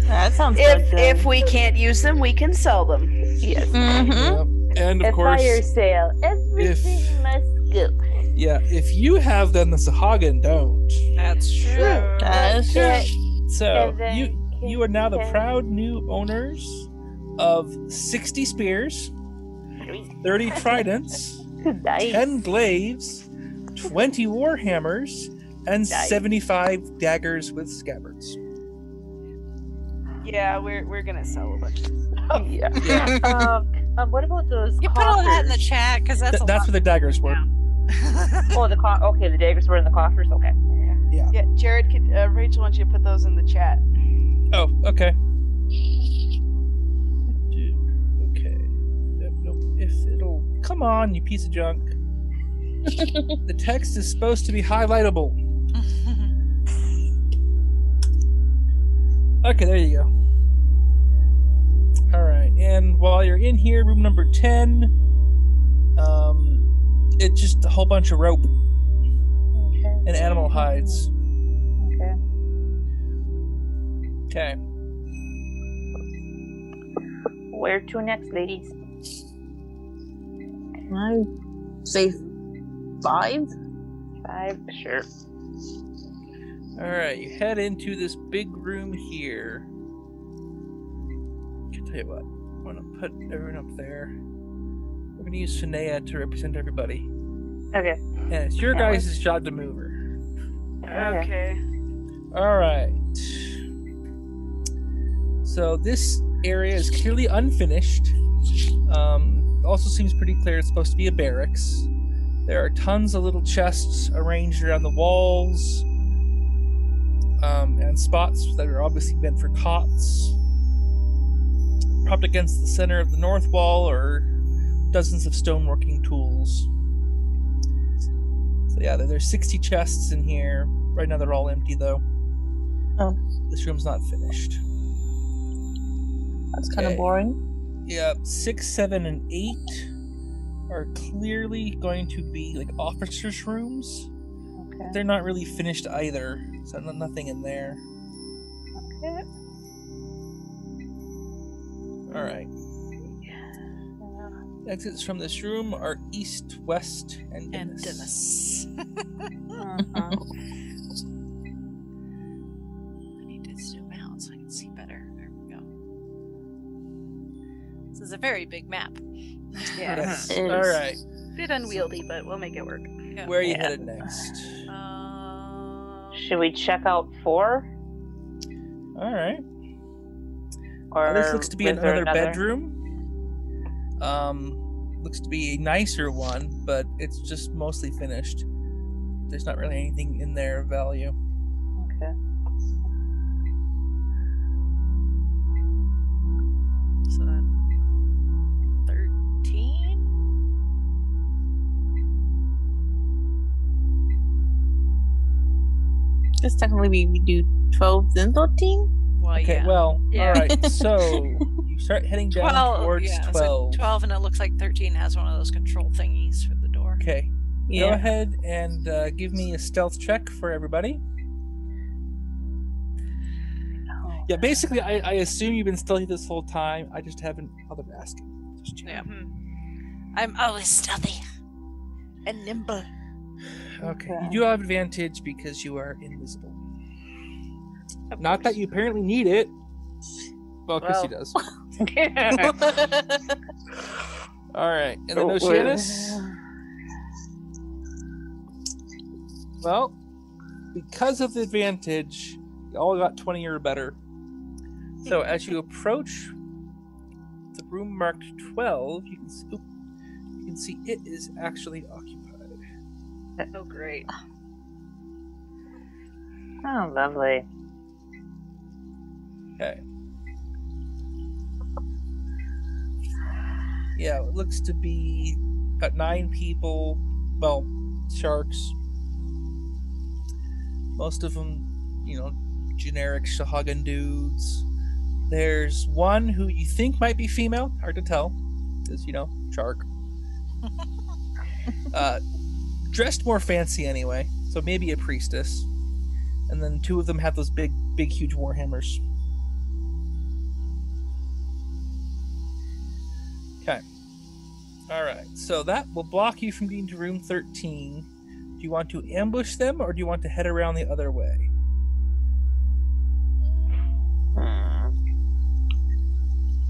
That sounds good. If we can't use them, we can sell them. Yes. Mm-hmm. Yep. And of A course, fire sale. Everything must go. yeah, if you have them, the Sehaugen don't. That's true. That's Yeah. So And then you are now the can- proud new owners of 60 spears, 30 tridents, Nice. 10 glaives, 20 war hammers, and Nice. 75 daggers with scabbards. Yeah, we're gonna sell a bunch. Yeah. Yeah. What about those? You put all that in the coffers? chat because that's a That's where the daggers were. Oh, okay, the daggers were in the coffers. Okay. Yeah, Jared, Rachel wants you to put those in the chat. Oh, okay. Okay. Nope. If it'll... Come on, you piece of junk. The text is supposed to be highlightable. Okay, there you go. Alright, and while you're in here, room number 10, it's just a whole bunch of rope Okay. and animal hides. Okay. Okay. Where to next, ladies? I say 5. 5, sure. Alright, you head into this big room here. I can tell you what, I'm gonna put everyone up there. We're gonna use Finea to represent everybody. Okay. And it's your That guys' job to move her. Okay. Alright. So this area is clearly unfinished. Also seems pretty clear it's supposed to be a barracks. There are tons of little chests arranged around the walls. And spots that are obviously meant for cots. Propped against the center of the north wall are dozens of stoneworking tools. So yeah, there's 60 chests in here. Right now they're all empty though. Oh. This room's not finished. That's kind of Okay. boring. Yeah, 6, 7, and 8 are clearly going to be like officers' rooms. Okay. They're not really finished either, so nothing in there. Okay. Alright. Exits from this room are east, west, and And Dennis. Uh-huh. I need to zoom out so I can see better. There we go. This is a very big map. Yeah. Yes. It is. Alright. Bit unwieldy, but we'll make it work. Yeah. Where are you Yeah. headed next? Should we check out 4? Alright. Or This looks to be was there another bedroom. Looks to be a nicer one, but it's just mostly finished. There's not really anything in there of value. Okay. So then 13? Guess technically we do 12 then 13? Well, Okay, yeah. well, Yeah. alright, so you start heading down 12, towards yeah, 12. So 12, and it looks like 13 has one of those control thingies for the door. Okay. Go ahead and give me a stealth check for everybody. Yeah, basically, I assume you've been stealthy this whole time. I just haven't bothered asking. Just checking. Yeah. I'm always stealthy and nimble. Okay, you do have advantage because you are invisible. Not that you apparently need it. Well, because he does. Alright, and then Oceanus. Well, because of the advantage, you all got 20 or better. So as you approach the room marked 12, you can see it is actually occupied. Oh, great. Oh, lovely. Okay. Yeah, it looks to be about 9 people. Well, sharks. Most of them, generic Sehaugen dudes. There's one who you think might be female. Hard to tell. Because, shark. Dressed more fancy anyway. So maybe a priestess. And then 2 of them have those big, huge warhammers. Okay. Alright, so that will block you from getting to room 13. Do you want to ambush them, or do you want to head around the other way?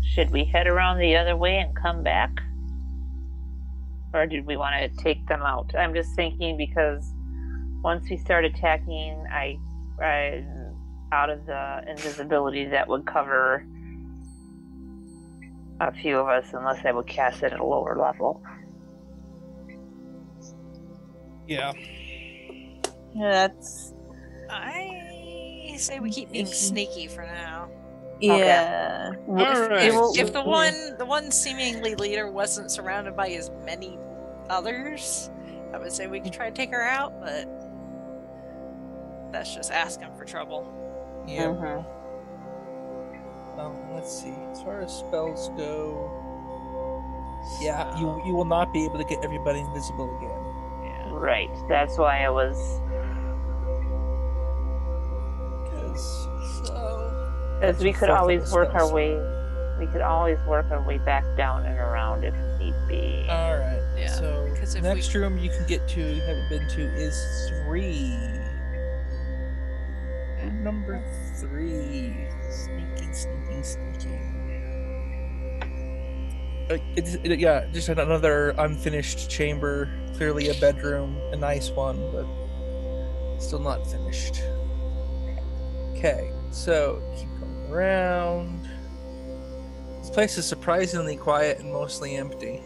Should we head around the other way and come back? Or did we want to take them out? I'm just thinking because once we start attacking, I out of the invisibility that would cover a few of us unless I would cast it at a lower level. Yeah. That's... I say we keep being sneaky for now. Yeah. Okay. If the one seemingly leader wasn't surrounded by as many others, I would say we could try to take her out, but that's just asking for trouble. Yeah. Let's see. As far as spells go, yeah, you will not be able to get everybody invisible again. Yeah. Right. That's why I was. Because we could always work our way. We could always work our way back down and around if need be. All right. Yeah. So if next room you can get to, you haven't been to, is 3. Room number 3. Sneaking. Yeah, just another unfinished chamber. Clearly a bedroom, a nice one, but still not finished. Okay, so keep going around. This place is surprisingly quiet and mostly empty.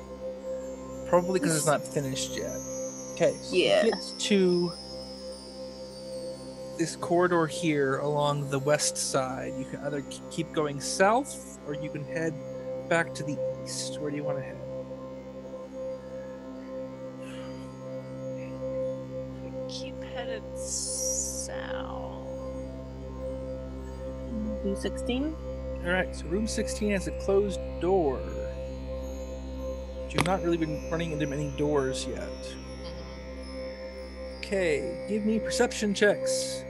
Probably because it's not finished yet. Okay, so Yeah. get to this corridor here along the west side. You can either keep going south or you can head back to the east. Where do you want to head? Keep headed south. Do 16? Alright, so room 16 has a closed door. But you've not really been running into many doors yet. Okay, give me perception checks.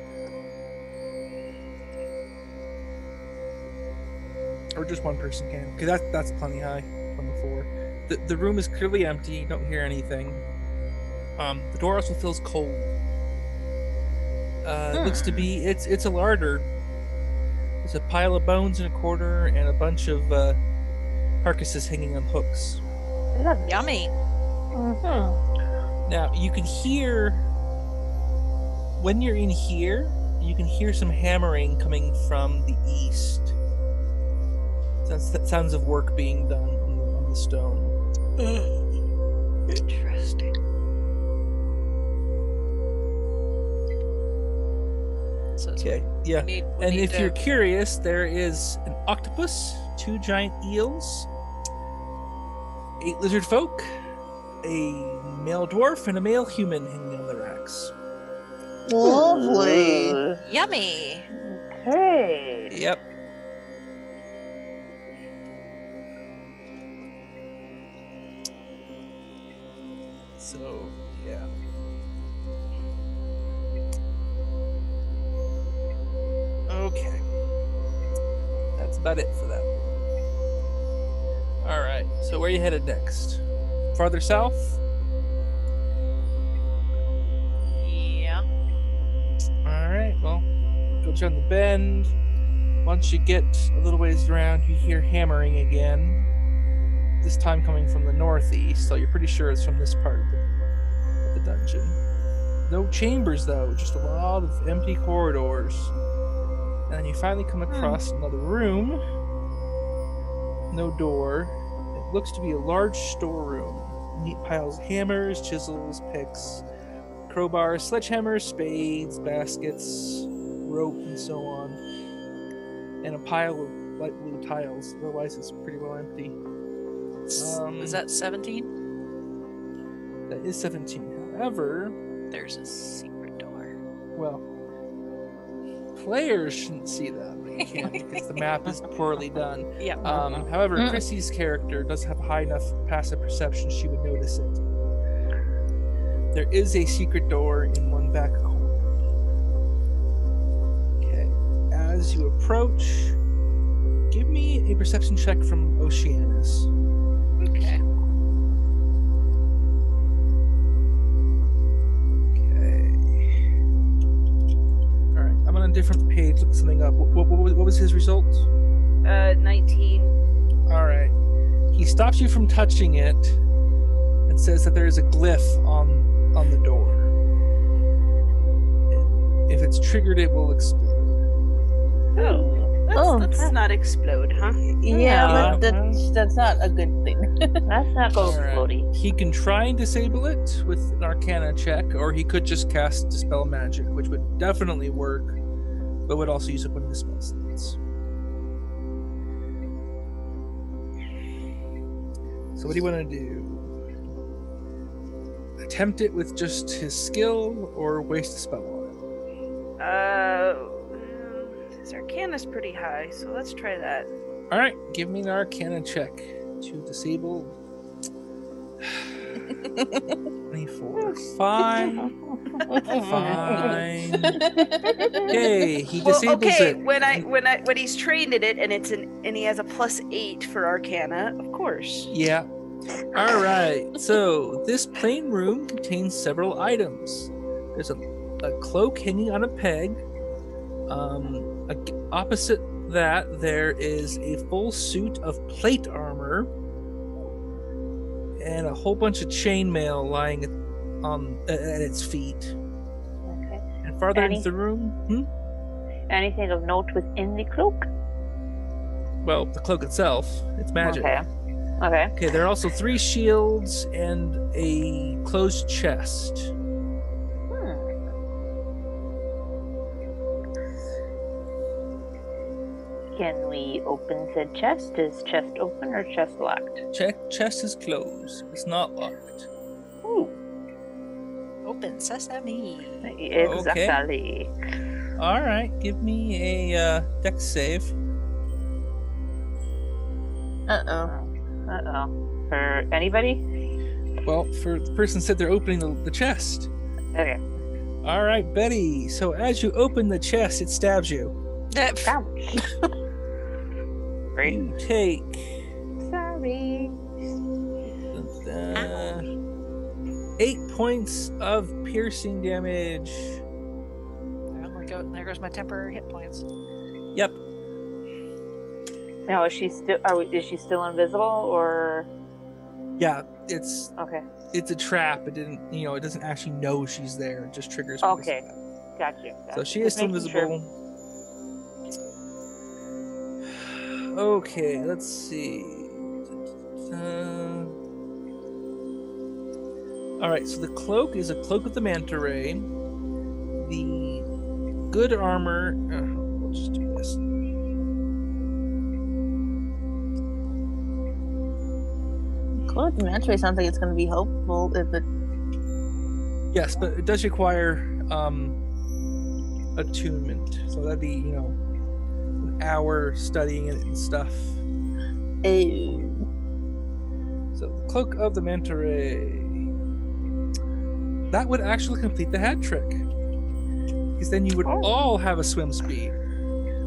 Or just one person can, because that's plenty high. 24. The room is clearly empty. You don't hear anything. The door also feels cold. It looks to be it's a larder. There's a pile of bones in a corner and a bunch of carcasses hanging on hooks. Yummy. Now you can hear when you're in here. You can hear some hammering coming from the east. That sounds of work being done on the stone. Interesting. So Okay, yeah. we And need if to- you're curious, there is an octopus, 2 giant eels, 8 lizard folk, a male dwarf, and a male human hanging on the racks. Lovely. Yummy. Okay. Yep. So, yeah. yeah. Okay. That's about it for that. Alright, so where are you headed next? Farther south? Yeah. Alright, well, go down the bend. Once you get a little ways around, you hear hammering again. This time coming from the northeast, so you're pretty sure it's from this part of the dungeon. No chambers, though, just a lot of empty corridors. And then you finally come across another room. No door. It looks to be a large storeroom. Neat piles of hammers, chisels, picks, crowbars, sledgehammers, spades, baskets, rope, and so on. And a pile of light blue tiles. Otherwise, it's pretty well empty. Is that 17? That is 17. However, There's a secret door. well, players shouldn't see that, but you can because the map is poorly done. Yeah. However, Chrissy's character does have high enough passive perception she would notice it. There is a secret door in one back corner. Okay. As you approach, give me a perception check from Oceanus. Okay. Alright, I'm on a different page, look something up. What was his result? 19. Alright. He stops you from touching it and says that there is a glyph on the door. If it's triggered, it will explode. Let's not explode, huh? Yeah, but that's not a good thing. That's not going Alright. floaty. He can try and disable it with an Arcana check, or he could just cast Dispel Magic, which would definitely work, but would also use up one of the spell slots. So what do you want to do? Attempt it with just his skill, or waste a spell on it? His Arcana's pretty high, so let's try that. Alright, give me an Arcana check to disable. 24. Fine. Okay, he disables it. When he's trained in it and he has a +8 for Arcana, of course. Yeah. Alright, so this plain room contains several items. There's a cloak hanging on a peg. Opposite that, there is a full suit of plate armor and a whole bunch of chainmail lying at its feet. Okay. And farther into the room, Anything of note within the cloak? well, the cloak itself, it's magic. Okay. Okay, there are also 3 shields and a closed chest. Can we open said chest? Is chest open or chest locked? Chest is closed. It's not locked. Ooh, Open sesame. exactly. All right, give me a dex save. Uh-oh. For anybody? Well, for the person said they're opening the chest. Okay. All right, Betty. So as you open the chest, it stabs you. Ouch. Great. You take Sorry. 8 points of piercing damage. There goes my temporary hit points. Yep. Now, is she still invisible or? Yeah, it's Okay. a trap. It didn't, it doesn't actually know she's there. It just triggers. because of Okay. that. Gotcha. So she is still Just making invisible. Okay, let's see. Alright, so the cloak is a cloak of the manta ray. The good armor. We'll just do this. Cloak the Manta Ray sounds like it's going to be helpful if it. Yes, but it does require attunement. So that'd be, an hour studying it and stuff. So the cloak of the manta ray. that would actually complete the hat trick. Because then you would all have a swim speed.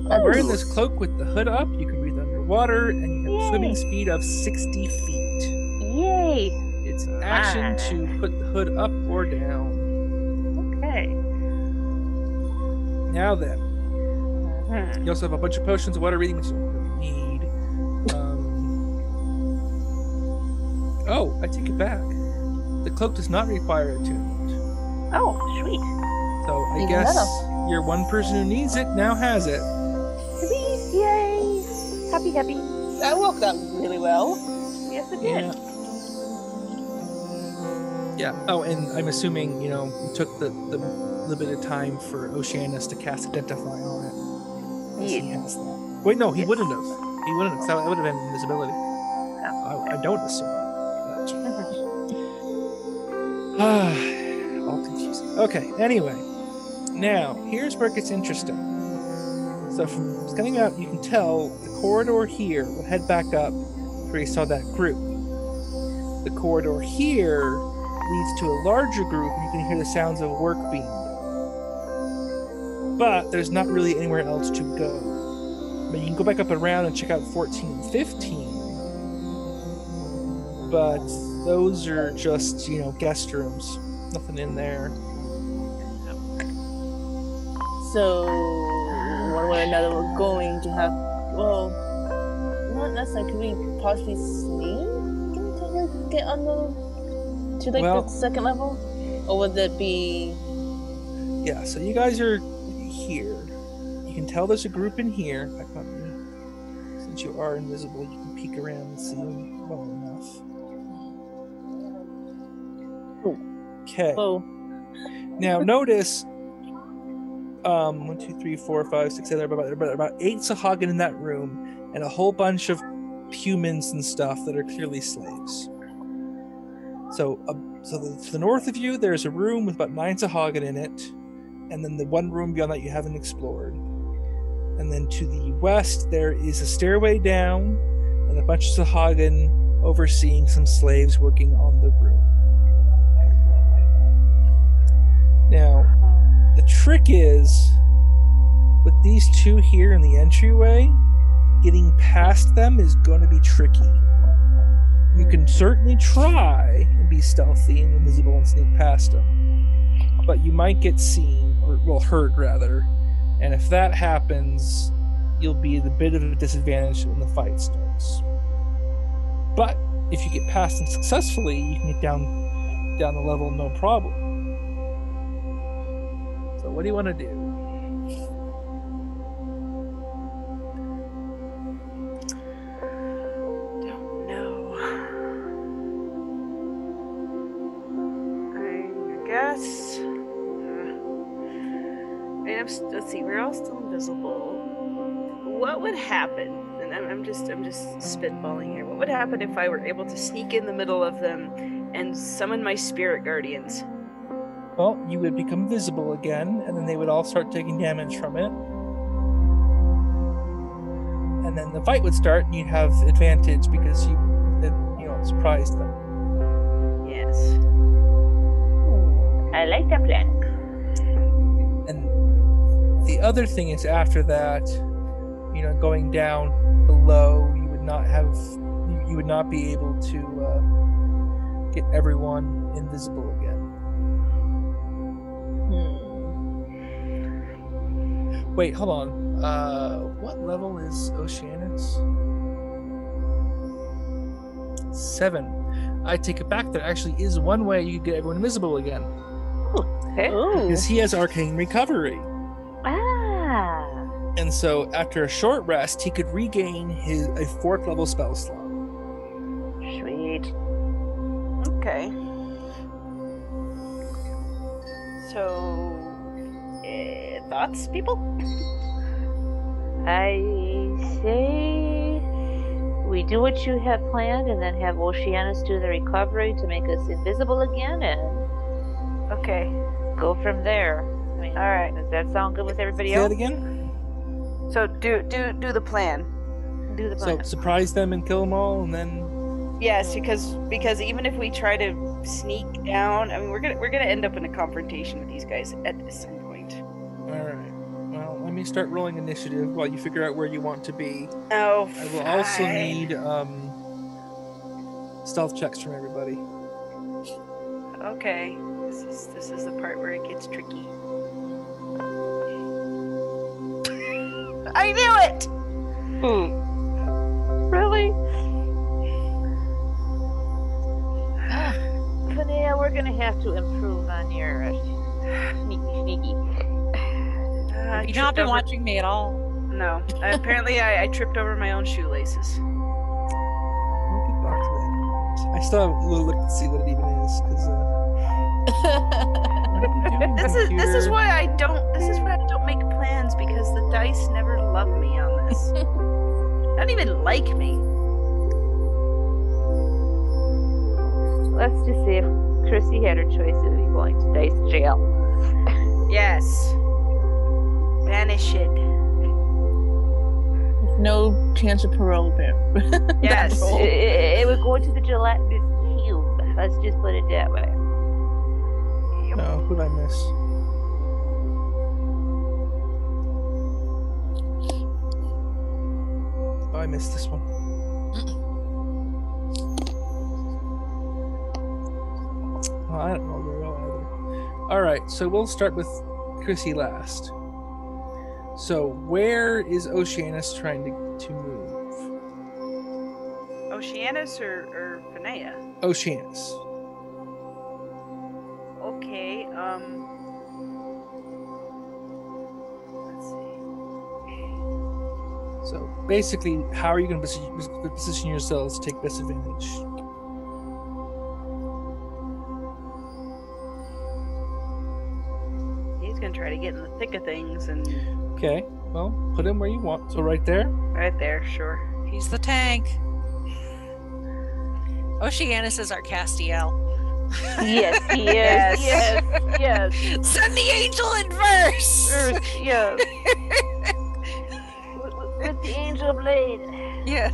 Wearing this cloak with the hood up, you can breathe underwater, and you have a swimming speed of 60 feet. Yay! It's an action to put the hood up or down. Okay. Now then, you also have a bunch of potions of water reading, which you don't really need. I take it back. The cloak does not require attunement. Oh, sweet. So I Even guess better. your one person who needs it now has it. Sweet! Yay! Happy, happy. That worked out really well. Yes, it did. Yeah. Oh, and I'm assuming, you took the little bit of time for Oceanus to cast Identify on it. Yes, he has that. Wait, no, he wouldn't have. He wouldn't have. That would have been invisibility. I don't assume. All confusing. Okay, anyway. Now, here's where it gets interesting. So from scanning out, you can tell the corridor here will head back up where you saw that group. The corridor here leads to a larger group, and you can hear the sounds of work being done. But there's not really anywhere else to go. I mean, you can go back up and around and check out 14 and 15. But those are just, guest rooms. Nothing in there. So, one way or another, we're going to have. Well, not necessarily. Could we possibly sneak to get on to the second level, or would that be? Yeah. So you guys are here. You can tell there's a group in here. Since you are invisible, you can peek around and see them well enough. Okay. Oh. Now notice. 1, 2, 3, 4, 5, 6, 7, about 8 Sehaugen in that room, and a whole bunch of humans and stuff that are clearly slaves. So to the north of you, there's a room with about 9 Sehaugen in it, and then the one room beyond that you haven't explored. And then to the west, there is a stairway down, and a bunch of Sehaugen overseeing some slaves working on the room. Now, the trick is, with these two here in the entryway, getting past them is going to be tricky. You can certainly try and be stealthy and invisible and sneak past them, but you might get seen, or heard rather, and if that happens, you'll be at a bit of a disadvantage when the fight starts. But if you get past them successfully, you can get down the level no problem. So what do you want to do? Don't know. I guess. Let's see. We're all still invisible. What would happen? And I'm just spitballing here. What would happen if I were able to sneak in the middle of them and summon my spirit guardians? Well, you would become visible again, and then they would all start taking damage from it. And then the fight would start, and you'd have advantage because you surprised them. Yes. I like that plan. And the other thing is, after that, going down below, you would not be able to get everyone invisible again. Wait, hold on. What level is Oceanus? 7. I take it back. There actually is one way you could get everyone invisible again. Okay. Because he has arcane recovery. And so after a short rest, he could regain a 4th level spell slot. Sweet. Okay. So, thoughts, people? I say we do what you have planned and then have Oceanus do the recovery to make us invisible again and Okay. go from there. I mean, All right. Does that sound good with everybody Say else? that again? So do the plan. Do the So plan. surprise them and kill them all, and then Yes, because even if we try to sneak down, I mean, we're gonna end up in a confrontation with these guys at some point. All right. Well, let me start rolling initiative while you figure out where you want to be. Oh, I will also need stealth checks from everybody. Okay, this is the part where it gets tricky. I knew it. Really? Vanilla, we're gonna have to improve on your sneaky. You've not been watching me at all. No. Apparently, I tripped over my own shoelaces. We'll get back to that. I still have a little look to see what it even is, because This is why I don't make plans, because the dice never love me on this. They don't even like me. Let's just see if Chrissy had her choice of going to dice jail. Yes. Banish it. No chance of parole, Yes. It would go to the gelatinous cube. Let's just put it that way. Oh, who did I miss? Oh, I missed this one. Well, I don't know very well either. Alright, so we'll start with Chrissy last. So, where is Oceanus trying to move? Oceanus or Finea? Oceanus. Okay, let's see. So, basically, how are you going to position yourselves to take best advantage? He's gonna try to get in the thick of things and... Okay, well, put him where you want. So, right there? Right there, sure. He's the tank. Oceanus is our Castiel. Yes, he is. Yes. Send the angel in verse. Yes. With the angel blade. Yeah.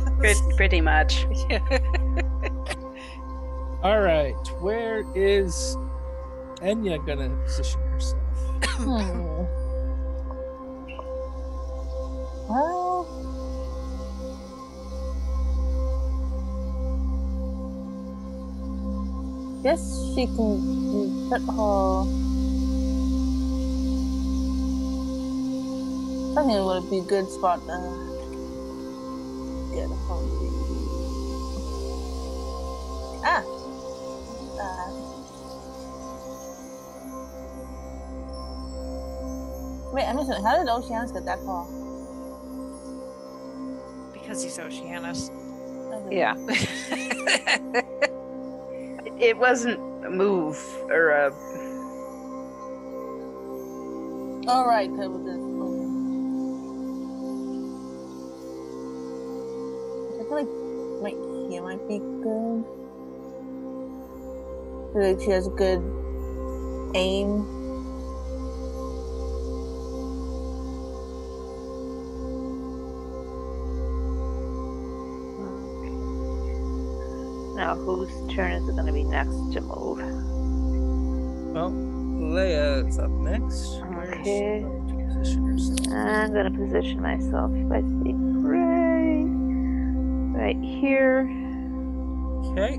Pretty much. All right, where is Enya gonna position herself? Well, guess she can put her. I think it would be a good spot to get her. Wait, I'm missing. How did Oceanus get that far? Because he's Oceanus. Yeah. It wasn't a move or a... All right, that was it. I feel like right here might be good. I feel like she has a good aim. Now, whose turn is it going to be next to move? Well, Leia is up next. Where is she Okay. going to position herself? I'm going to position myself, if I see right here. Okay.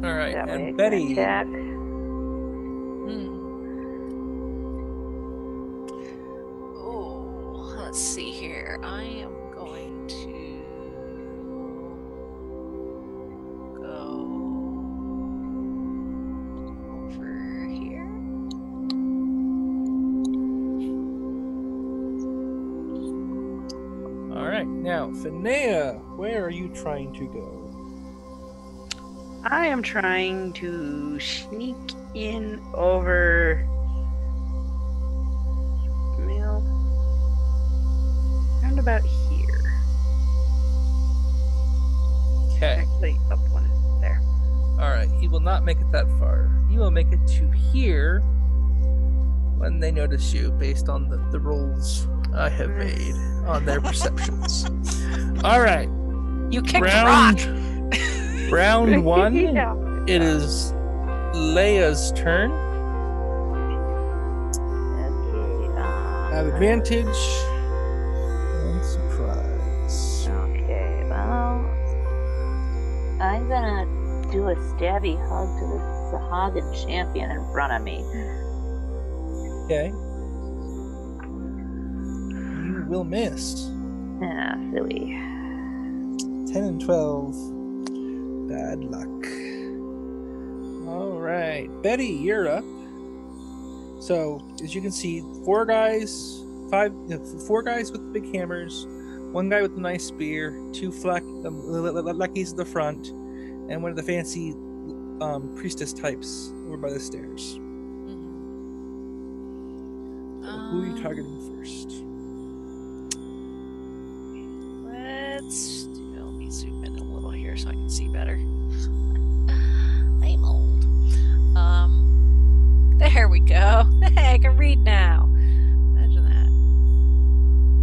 All right, That way I and can Betty. attack. Oh, let's see here. I am going to go over here. All right, now Finea, where are you trying to go? I am trying to sneak in over... Well, round about here. Okay. Actually, up one. There. All right, he will not make it that far. You will make it to here when they notice you, based on the rolls I have made on their perceptions. All right. You kicked rock. Round 1. Yeah. It is Leia's turn. Okay. Have advantage and surprise. Okay. Well, I'm gonna do a stabby hug to the Sehaugen champion in front of me. Okay. You will miss. Ah, silly. 10 and 12. Bad luck. Alright. Betty, you're up. So, as you can see, 4 guys with big hammers, 1 guy with a nice spear, 2 lackeys at the front, and one of the fancy priestess types over by the stairs. Who are you targeting first? Let me zoom in a little here so I can see better. I'm old. There we go. Hey, I can read now. Imagine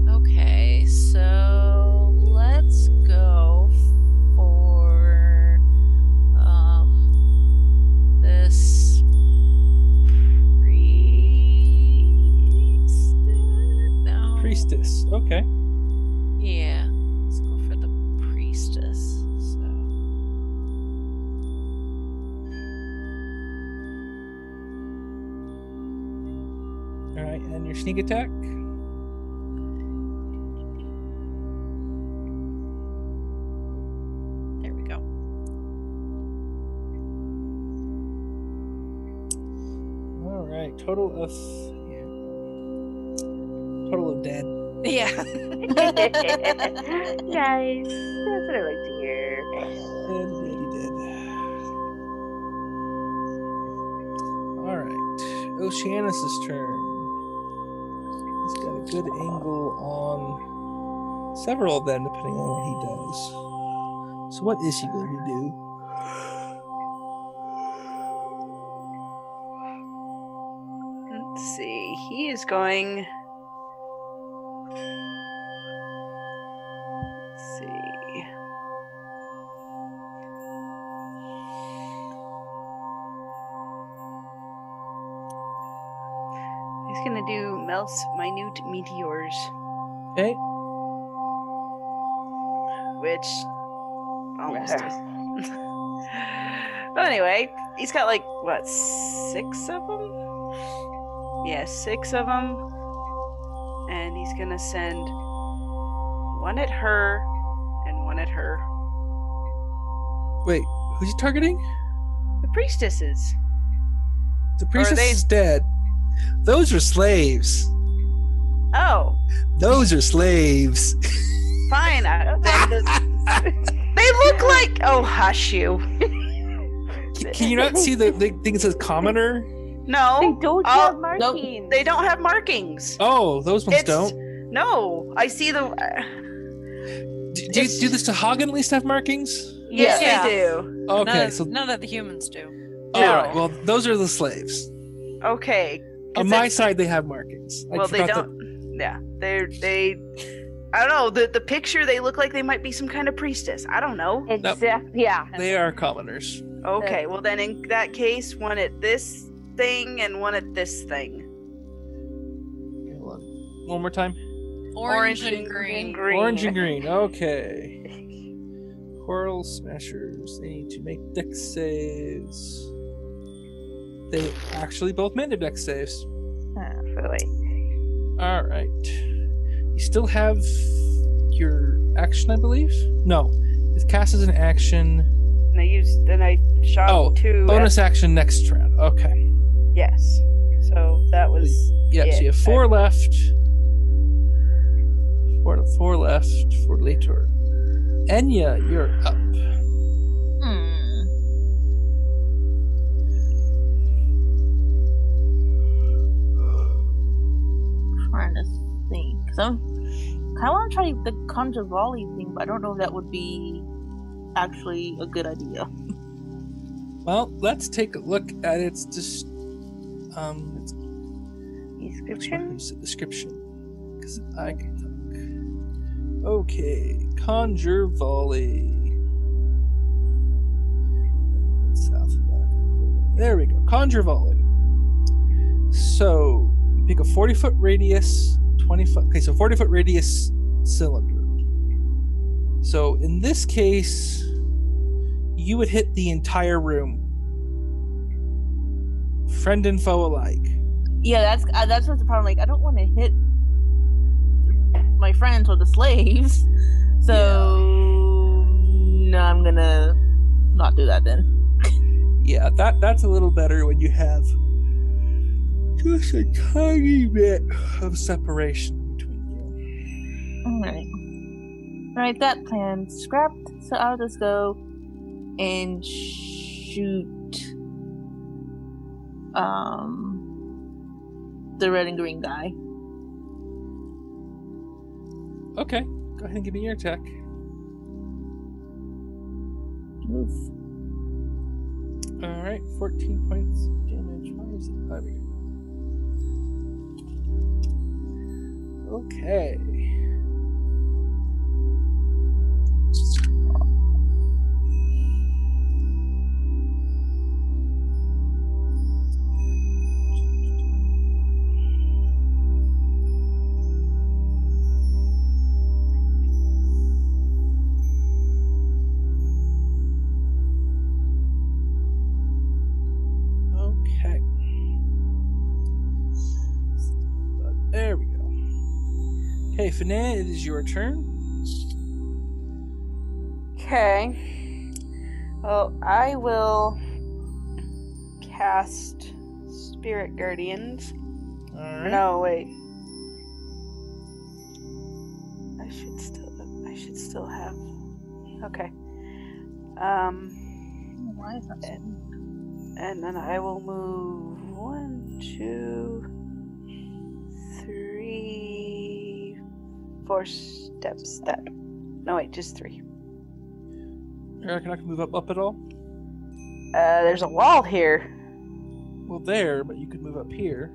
that. Okay, so let's go for this Priestess. Okay. Yeah, let's go for the priestess. So. Alright, and your sneak attack? There we go. Alright, total of dead. Yeah. Nice. That's what I like to hear. Dead. Alright, Oceanus' turn. He's got a good angle on several of them, depending on what he does. So what is he going to do? Let's see. He is going. Let's see. He's gonna do melts minute meteors, Okay. which almost. But anyway, he's got like what, 6 of them? Yeah, 6 of them, and he's gonna send 1 at her and 1 at her. Wait, who's he targeting? The priestesses. The priestess they- is dead. Those are slaves. Oh, Those are slaves. fine. They look like. Oh, hush you. Can you not see the thing that says commoner? No. They don't Oh, have markings. They don't have markings. Oh, those ones don't. No, I see the. Do the Sehaugen at least have markings? Yes, Yeah. they do. Okay, none of the humans do. all No. right. Well, those are the slaves. Okay. On my side, they have markings. I Well, they forgot don't. Yeah, they. I don't know. The picture, they look like they might be some kind of priestess. I don't know. Exactly. Yeah. They are commoners. Okay, well then in that case, 1 at this thing and 1 at this thing. Okay, hold on. One more time. Orange and green. Orange and green. Okay. Coral Smashers. They need to make dex saves. They actually both made their dex saves. Really. All right. You still have your action, I believe. No, it casts as an action. And I shot Oh, 2. bonus action next round. Okay. Yes. So that was. Yep. So you have 4 left. 4 left for later. Enya, you're up. Trying to think. So I kind of want to try the conjure volley thing, but I don't know if that would be actually a good idea. Well, let's take a look at its Description? description, because I can talk. Okay, conjure volley. It's alphabetical. There we go. Conjure volley. So you pick a 40-foot radius, 20-foot. Okay, so 40-foot radius cylinder. So in this case, you would hit the entire room, friend and foe alike. Yeah, that's what's the problem. Like, I don't want to hit my friends or the slaves, so no, I'm gonna not do that then. Yeah, that's a little better when you have just a tiny bit of separation between you. All right, that plan's scrapped. So I'll just go and shoot the red and green guy. Okay, go ahead and give me your attack. Oof. All right, 14 points of damage. Why is it? There we go. Okay. There we go. Okay, Fanae, it is your turn. Okay. Well, I will cast Spirit Guardians. Alright. No, wait. I should still have. Okay. Why is that? And then I will move 1, 2, 3, 4 steps. No, wait, just 3. You're not gonna move up at all? There's a wall here. Well, there, but you could move up here.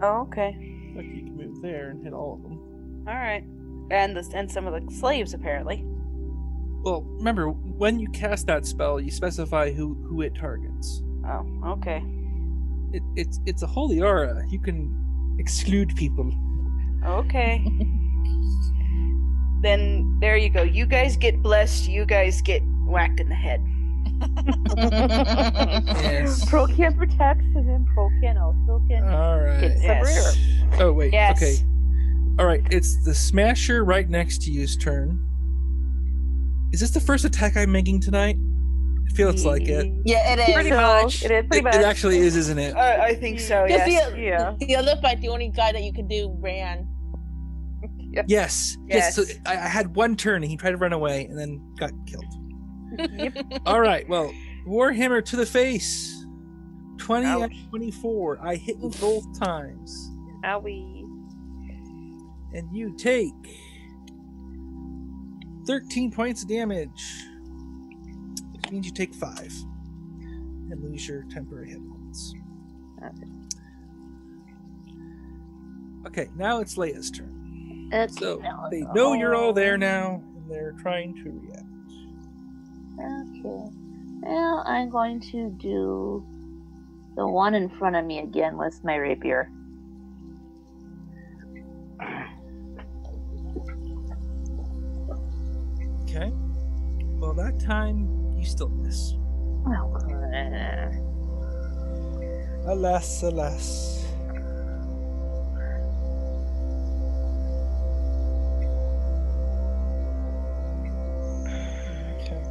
Oh, okay. Like you can move there and hit all of them. All right. And some of the slaves apparently. Well, remember, when you cast that spell, you specify who it targets. Oh, okay. It's a holy aura. You can exclude people. Okay. Then there you go. You guys get blessed. You guys get whacked in the head. Yes. Prokian protects, and then Prokian also can Alright. get some Yes. rear. Oh, wait. Yes. Okay. Alright, it's the Smasher right next to you's turn. Is this the first attack I'm making tonight? I feel it's like it. Yeah, it is. Pretty much. It is pretty It much. actually is, isn't it? I think so. Just Yes. Yeah. the other fight, the only guy that you could do ran. Yes. Yes. So I had one turn and he tried to run away and then got killed. Yep. Alright, well, Warhammer to the face. 20 Ouch. and 24. I hit you both times. Owie. And you take 13 points of damage. Which means you take 5. And lose your temporary hit points. Okay, now it's Leia's turn. So they know you're all there now, and they're trying to react. Okay. Well, I'm going to do the one in front of me again with my rapier. Okay. Well, that time you still miss. Oh, Alas, alas. Okay.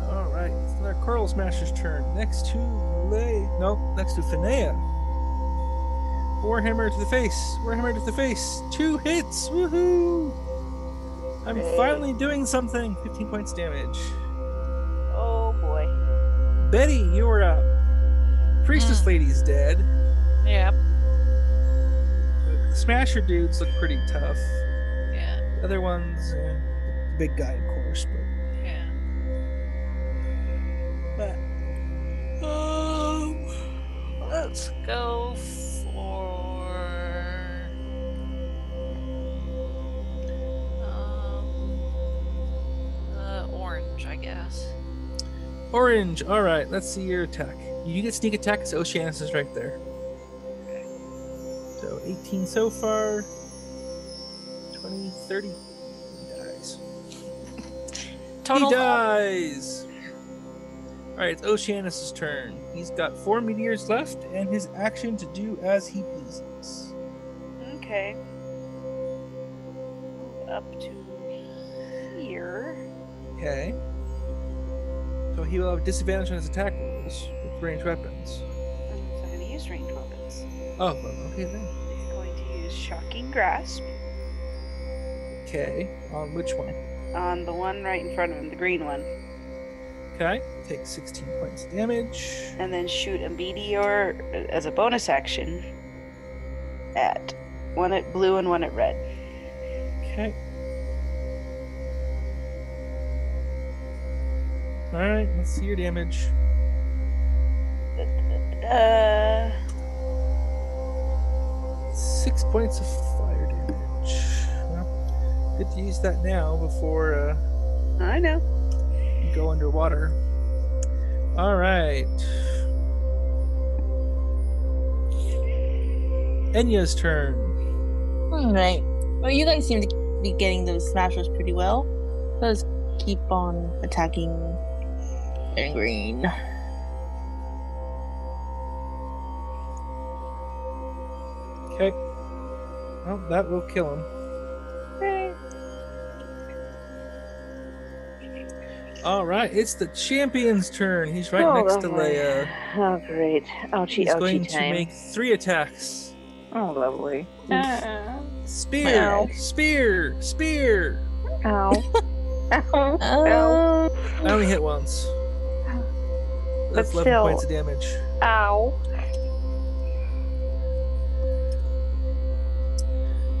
Alright, it's another Coral Smasher's turn. Next to next to Fanae. Warhammer to the face. Warhammer to the face. 2 hits. Woohoo! I'm finally doing something. 15 points damage. Oh boy. Betty, you're up. Priestess Lady's dead. Yep. The Smasher dudes look pretty tough. Yeah. The other ones, the big guy, of course, Yeah. but Let's go for guess. Orange. All right, let's see your attack. You get sneak attack because Oceanus is right there. Okay. So 18 so far. 20, 30. He dies. Total. He dies. All right, it's Oceanus' turn. He's got 4 meteors left and his action to do as he pleases. Okay. Up to here. Okay. So he will have disadvantage on his attack rolls with ranged weapons. I'm not going to use ranged weapons. Oh, well, okay then. He's going to use Shocking Grasp Okay, on which one? on the one right in front of him, the green one. Okay, take 16 points of damage. And then shoot a meteor as a bonus action at one at blue and one at red. Okay. Alright, let's see your damage. 6 points of fire damage. Well, good to use that now before I know. you go underwater. Alright. Enya's turn. Alright. Well, you guys seem to be getting those smashers pretty well. Let's keep on attacking in green. Okay. Well, that will kill him. Alright, it's the champion's turn. He's right next to Leia. Oh, great. Ouchie, He's ouchie going time. to make 3 attacks. Oh, lovely. Spear! Ow. Spear! Spear! Ow. Ow. Ow. I only hit once. That's 11 still. points of damage. Ow.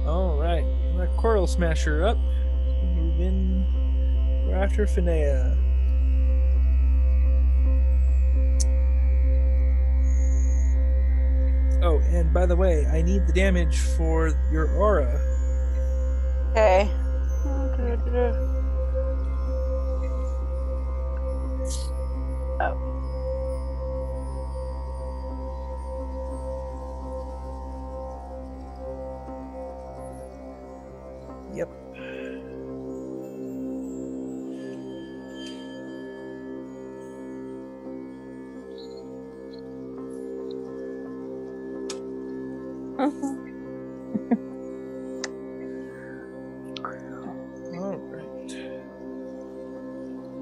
Alright, that Coral Smasher up. Move in. We're after Finea. Oh, and by the way, I need the damage for your aura. Okay. Oh. Yep. Alright.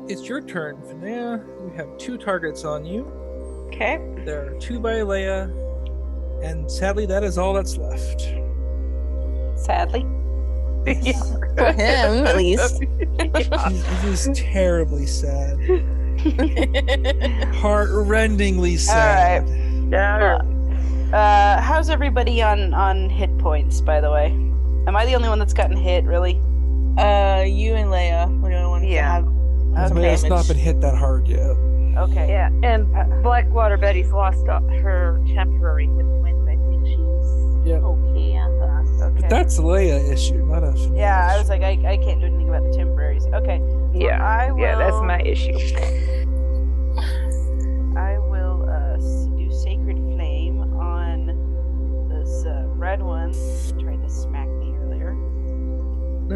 It's your turn, Finea. You have 2 targets on you. Okay. There are 2 by Leia, and sadly, that is all that's left. Sadly. For him, at least. He's terribly sad. Heart-rendingly sad. How's everybody on hit points, by the way? Am I the only one that's gotten hit, really? You and Leia were the only ones Yeah. that have Somebody has not been hit that hard yet. Okay. Yeah, and Blackwater Betty's lost her temporary hit points. I think she's Yep. okay on that. Okay. But that's a Leia issue, not a Finea Yeah, I issue. was like, I can't do anything about the temporaries. Okay. Yeah, I will, yeah, that's my issue. I will do Sacred Flame on this red one that tried to smack me earlier.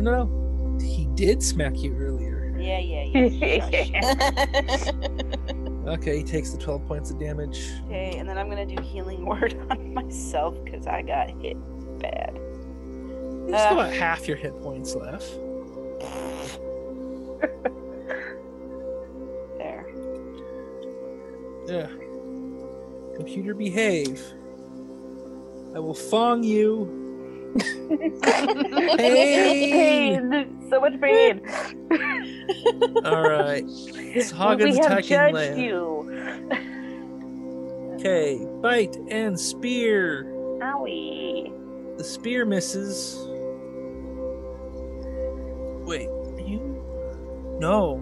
No. He did smack you earlier. Yeah. Okay, he takes the 12 points of damage. Okay, and then I'm gonna do Healing Word on myself because I got hit bad. You still got half your hit points left. There. Yeah. Computer, behave. I will fong you. Hey! Pain! So much pain! Alright. We Sehaugen's have attacking judged Leia. you! Okay, bite and spear. Owie! The spear misses. Wait, are you? No.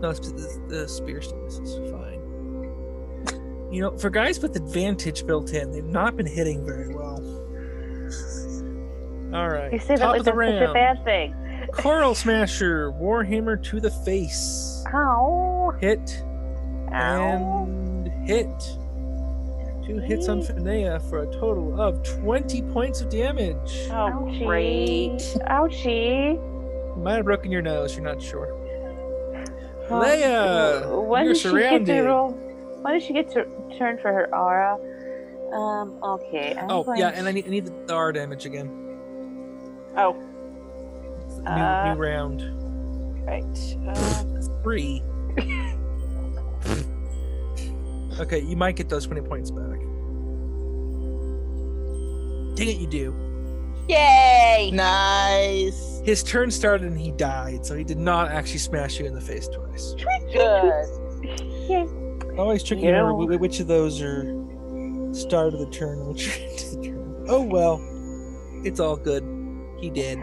No, the spear still misses. Fine. You know, for guys with advantage built in, they've not been hitting very well. Alright. You say that top like of the that's such a round. bad thing. Coral Smasher, Warhammer to the face. Ow. Hit Ow. and hit. 2 hits on Finea for a total of 20 points of damage. Oh, Ouchie. great. Ouchie. You might have broken your nose, you're not sure. Well, Leia, when you're does she get surrounded. to roll? When does she get to turn for her aura? Okay. I'm Oh, going yeah, to- and I need the R damage again. Oh, New round. right. 3. Okay, you might get those 20 points back. Dang it, you do. Yay! Nice. His turn started and he died, so he did not actually smash you in the face twice. Good. Always tricky to remember which of those are start of the turn and which are end of the turn. Oh well, it's all good. He did.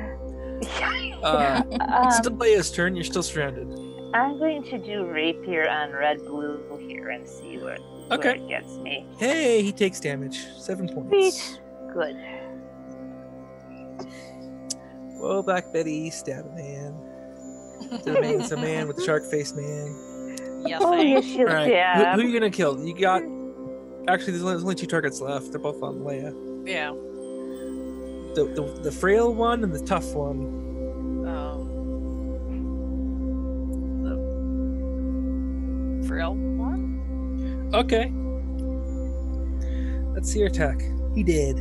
Still Leia's turn. You're still surrounded. I'm going to do rapier on red blue here and see where it gets me. Hey, he takes damage. 7 points. Sweet. Good. Whoa, Black Betty, stab a man. It's a man with a shark face, man. You Oh, think? you should All right, stab. who are you gonna kill? You got. Actually, there's only 2 targets left. They're both on Leia. Yeah. The frail one and the tough one. The frail one? Okay. Let's see your attack. He did.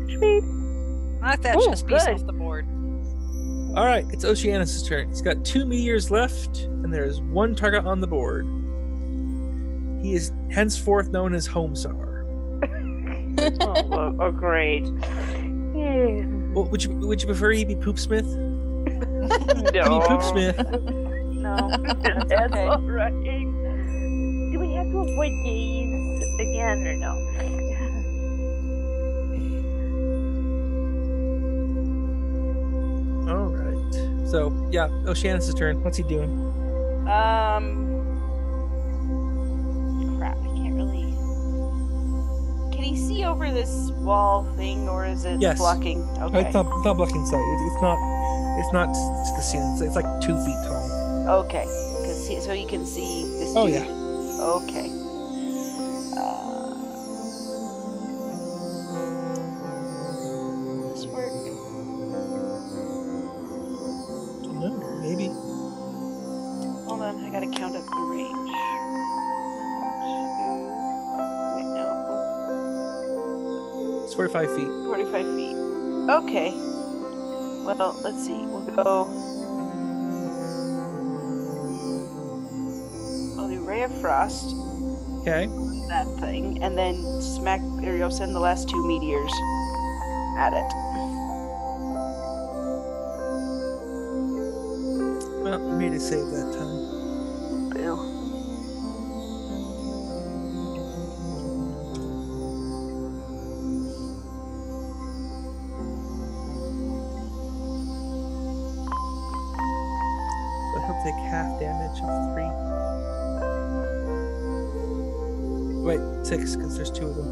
Sweet. Knock that Ooh, chess piece good. off the board. All right, it's Oceanus' turn. He's got 2 meteors left, and there is 1 target on the board. He is henceforth known as Homesar. Oh, great. Yeah. Well, would you prefer he be Poopsmith? He be No. Poopsmith. No. That's okay. all right. Do we have to avoid gaze again or no? All right. So yeah, Oceanus' turn. What's he doing? Crap, I can't really. Can he see over this wall thing, or is it Yes. blocking? Okay. It's not blocking sight. It's not to the ceiling. It's like 2 feet tall. Okay. So you can see this. Oh dude. yeah. Okay. This work? No, maybe. Hold on, I gotta count up the range. Wait, no. It's 45 feet. 45 feet. Okay. Well, let's see. We'll go. I'll do Ray of Frost, Okay. that thing, and then smack. Or you'll send the last 2 meteors at it. Well, we made a save that time. Boo. But he'll take half damage of 3. Wait, 6, because there's 2 of them.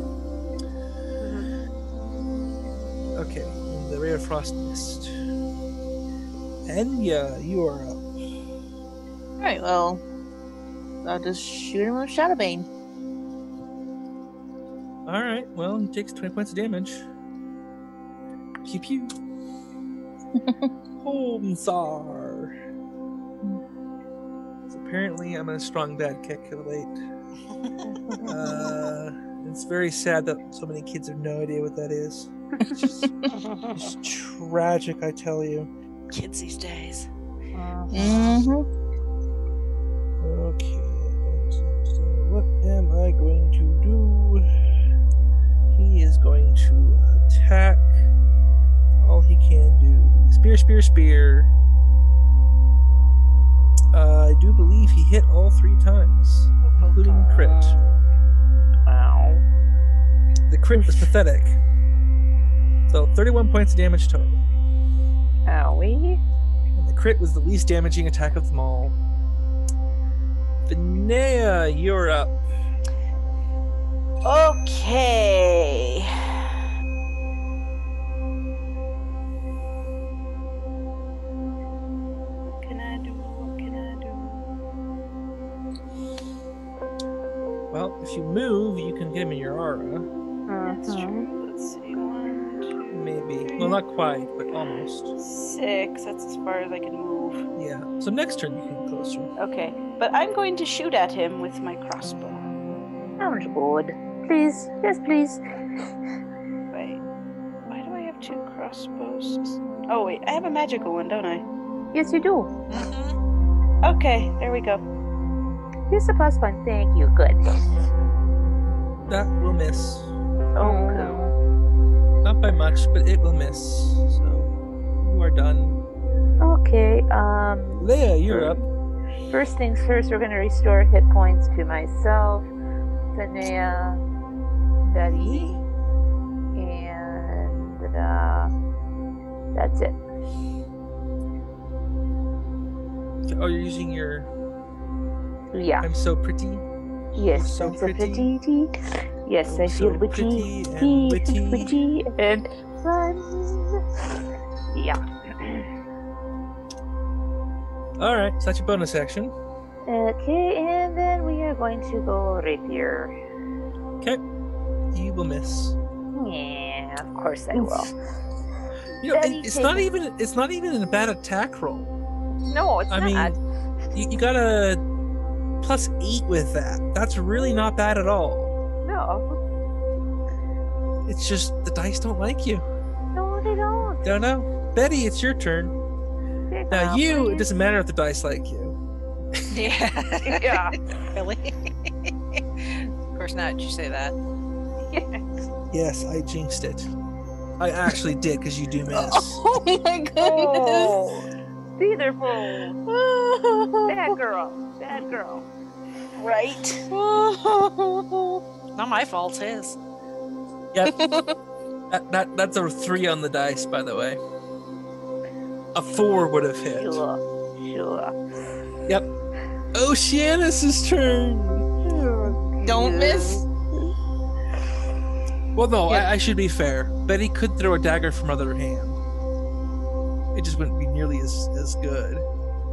Okay, and the Ray of Frost missed. Enya, you are up. Alright, well, I'll just shoot him with Shadowbane. Alright, well, he takes 20 points of damage. Pew pew. Homesar. So apparently I'm in a strong bad kick of late. It's very sad that so many kids have no idea what that is. It's tragic, I tell you. Kids these days. Mm-hmm. Okay, so what am I going to do? He is going to attack. All he can do. Spear, spear, spear. I do believe he hit all 3 times, including crit. Wow. The crit was pathetic. So 31 points of damage total. Owie. And the crit was the least damaging attack of them all. Finea, you're up. Okay. Well, if you move, you can get him in your aura. That's true. Let's see. 1, 2, Maybe. Well, not quite, but almost. 6. That's as far as I can move. Yeah. So next turn, you can get closer. Okay, but I'm going to shoot at him with my crossbow. Sounds good. Please. Yes, please. Wait. Why do I have 2 crossbows? Oh, wait. I have a magical one, don't I? Yes, you do. Okay, there we go. Here's the +1. Thank you. Good. That will miss. Oh, cool. Not by much, but it will miss. So you are done. Okay. Leia, you're up. First things first, we're going to restore hit points to myself, Tanea, Betty, and that's it. Oh, you're using your Yeah. I'm so pretty. Yes, so I'm so pretty. pretty. Yes, I So feel witty, pretty and witty. witty and fun. Yeah. Alright, so that's your bonus action. Okay, and then we are going to go rapier. Okay. You will miss. Yeah, of course I will. You know, Betty, it's take not it. even a bad attack roll. No, it's I not. mean, you got a +8 with that. That's really not bad at all. No. It's just the dice don't like you. No, they don't. Don't know. Betty, it's your turn. Pick Now up, you, it please. doesn't matter if the dice like you. Yeah. Yeah. Really? Of course not. Did you say that? Yes, I jinxed it. I actually did, because you do miss. Oh my goodness. Oh, Netherfoe. Bad girl. Bad girl. Right. Not my fault. His. Yep. That's a 3 on the dice, by the way. A 4 would have hit. Sure. Yep. Oceanus' turn. Don't miss. Well, no, I should be fair. Betty could throw a dagger from other hand. It just wouldn't be nearly as good.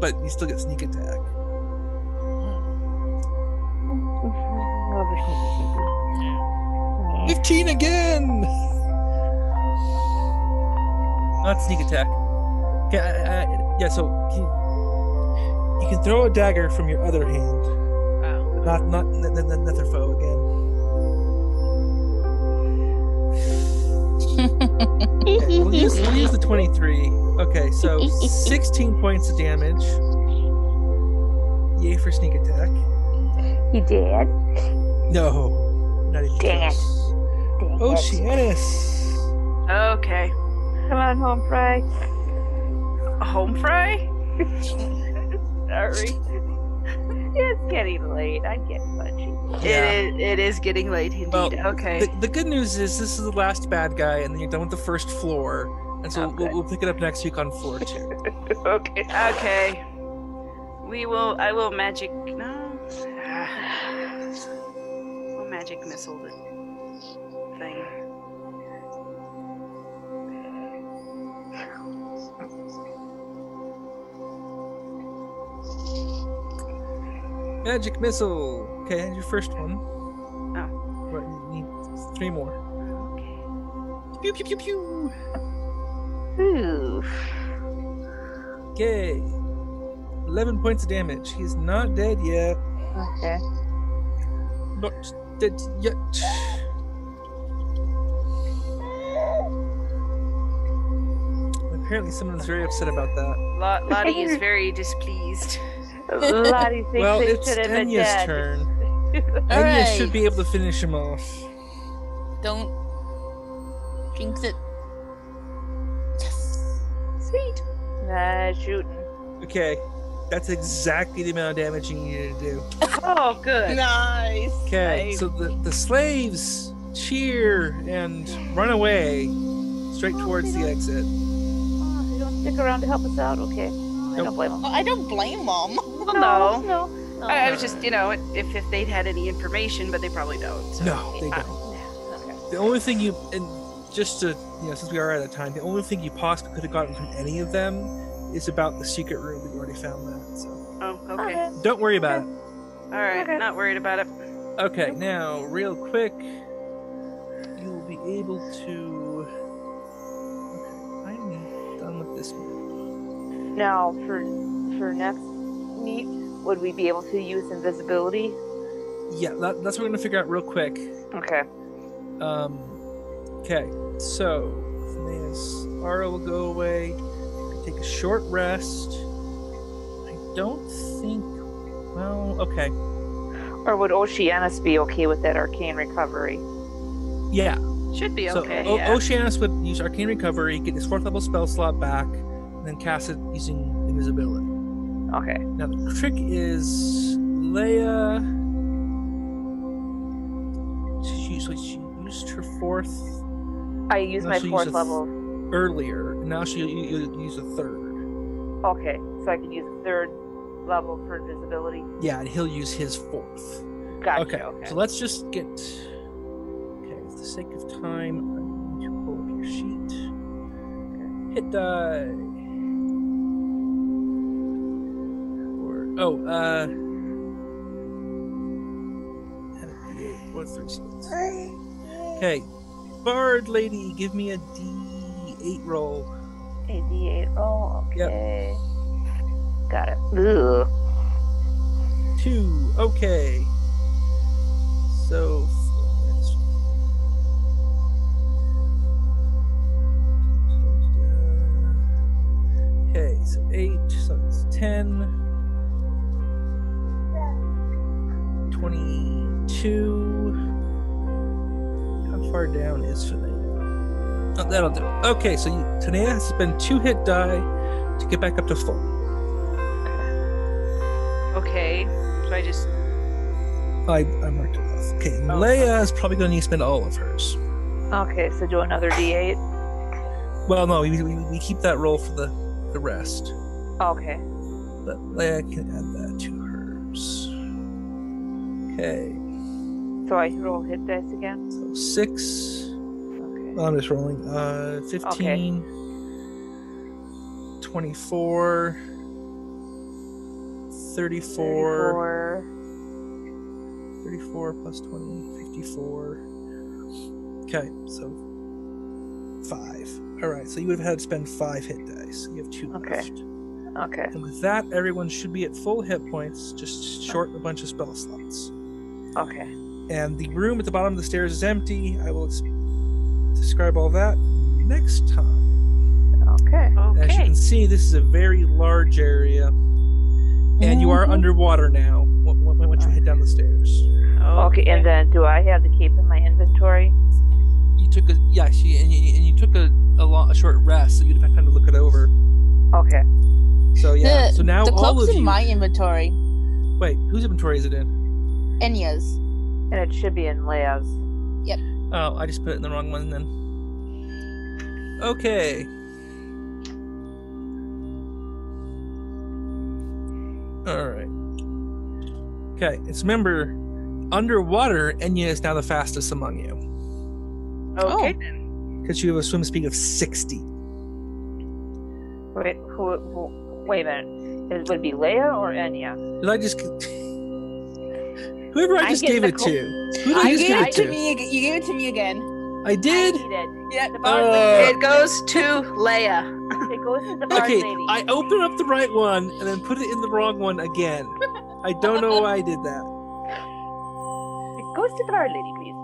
But you still get sneak attack. 15 again! Not sneak attack. Okay, yeah, so you can throw a dagger from your other hand. Oh. Not Netherfoe again. Okay, we'll use the 23. Okay, so 16 points of damage. Yay for sneak attack. He did. No, not even Dang it. close. Dang it. Oceanus. Okay. Come on home, Fry. Home fry? Sorry. It's getting late. I'm getting punchy. It is getting late indeed. Well, okay. The good news is this is the last bad guy, and then you're done with the first floor. And so Okay. we'll pick it up next week on floor 2. Okay. Okay. I will magic. No. I'll magic missile the thing. Magic missile. Okay, and your first one. Oh. Right, you need 3 more. Okay. Pew pew pew pew. Ooh. Okay. 11 points of damage. He's not dead yet. Okay. Not dead yet. Apparently someone's very upset about that. Lottie is very displeased. Lottie thinks Well, they it's should have been Enya's dead. turn. All Enya right. should be able to finish him off. Don't jinx it. Yes. Sweet. Shooting. Okay. That's exactly the amount of damage you needed to do. Oh, good. Nice. Okay, Nice. so the slaves cheer and run away straight towards the exit. Oh, they don't stick around to help us out? Okay. I don't blame them. Oh, I don't blame Mom. Well, no. No. I was just, if they'd had any information, but they probably don't. So. No, they don't. Okay. The only thing you, and just to, since we are at that time, the only thing you possibly could have gotten from any of them is about the secret room. We already found that, so Oh, okay. don't worry about it. All right, Okay. not worried about it. Okay, now, real quick, you'll be able to... Okay, I'm done with this one. Now, for next meet, would we be able to use invisibility? Yeah, that's what we're going to figure out real quick. Okay. Okay, so, Phineas, Ara will go away, take a short rest. I don't think... Well, okay. Or would Oceanus be okay with that arcane recovery? Yeah. Should be So okay. Oceanus would use Arcane Recovery, get his 4th level spell slot back, and then cast it using invisibility. Okay. Now the trick is Leia. She used her 4th. I used my 4th level earlier, and now she'll use a 3rd. Okay, so I can use a 3rd level for invisibility. Yeah, and he'll use his 4th. Gotcha. Okay. So let's just get. Okay, for the sake of time, I'm going to pull up your sheet. Okay. Hit die. What's 3 spots? Okay, Bard lady, give me a D8 roll. A D8 roll. Okay. Yep. Got it. Ugh. 2. Okay. So. Okay, so 8. So it's 10. 22. How far down is Tanea? Oh, that'll do. Okay, so Tanea has to spend 2 hit die to get back up to full. Okay, so I just... I marked it off. Okay, Leia is probably going to need to spend all of hers. Okay, so do another D8. Well, no, we keep that roll for the rest. Okay. But Leia can add that to hers. Okay. So I roll hit dice again? So 6. Okay. Well, I'm just rolling. 15. Okay. 24. 34 plus 20, 54. Okay, so 5. Alright, so you would have had to spend 5 hit dice. You have 2 left. Okay. And with that, everyone should be at full hit points, just short a bunch of spell slots. Okay. And the room at the bottom of the stairs is empty. I will describe all that next time. Okay. As you can see, this is a very large area. And you are underwater now once you head down the stairs. Okay, and then do I have the cape in my inventory? You took and you took a short rest, so you'd have had time to look it over. Okay. So yeah, so now the all cloak's of you... in my inventory. Wait, whose inventory is it in? Enya's. And it should be in Leia's. Yep. Oh, I just put it in the wrong one then. Okay. Alright. Okay, it's remember, underwater, Enya is now the fastest among you. Okay then. Because you have a swim speed of 60. Wait, wait a minute. Would it be Leia or Enya? Did I just... Whoever I just gave it to. Who did I just give it to? You gave it to me again. I did? Yeah. It goes to Leia. It goes to the Bard Okay, lady. I opened up the right one and then put it in the wrong one again. I don't know why I did that. It goes to the Bard lady, please.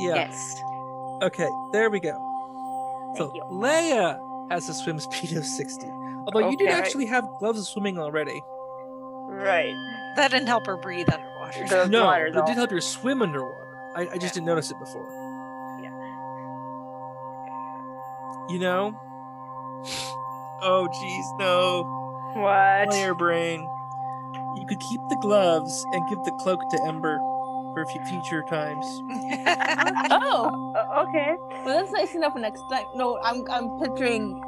Yeah. Yes. Okay, there we go. Thank So you. Leia has a swim speed of 60. Although you did Okay. actually have gloves of swimming already. Right. That didn't help her breathe underwater. The No, water, but it though. did help her swim underwater. I just didn't notice it before. Yeah. You know? Oh, jeez, no. What? Player brain. You could keep the gloves and give the cloak to Ember for future times. Oh, Okay. well, that's nice enough for next time. No, I'm picturing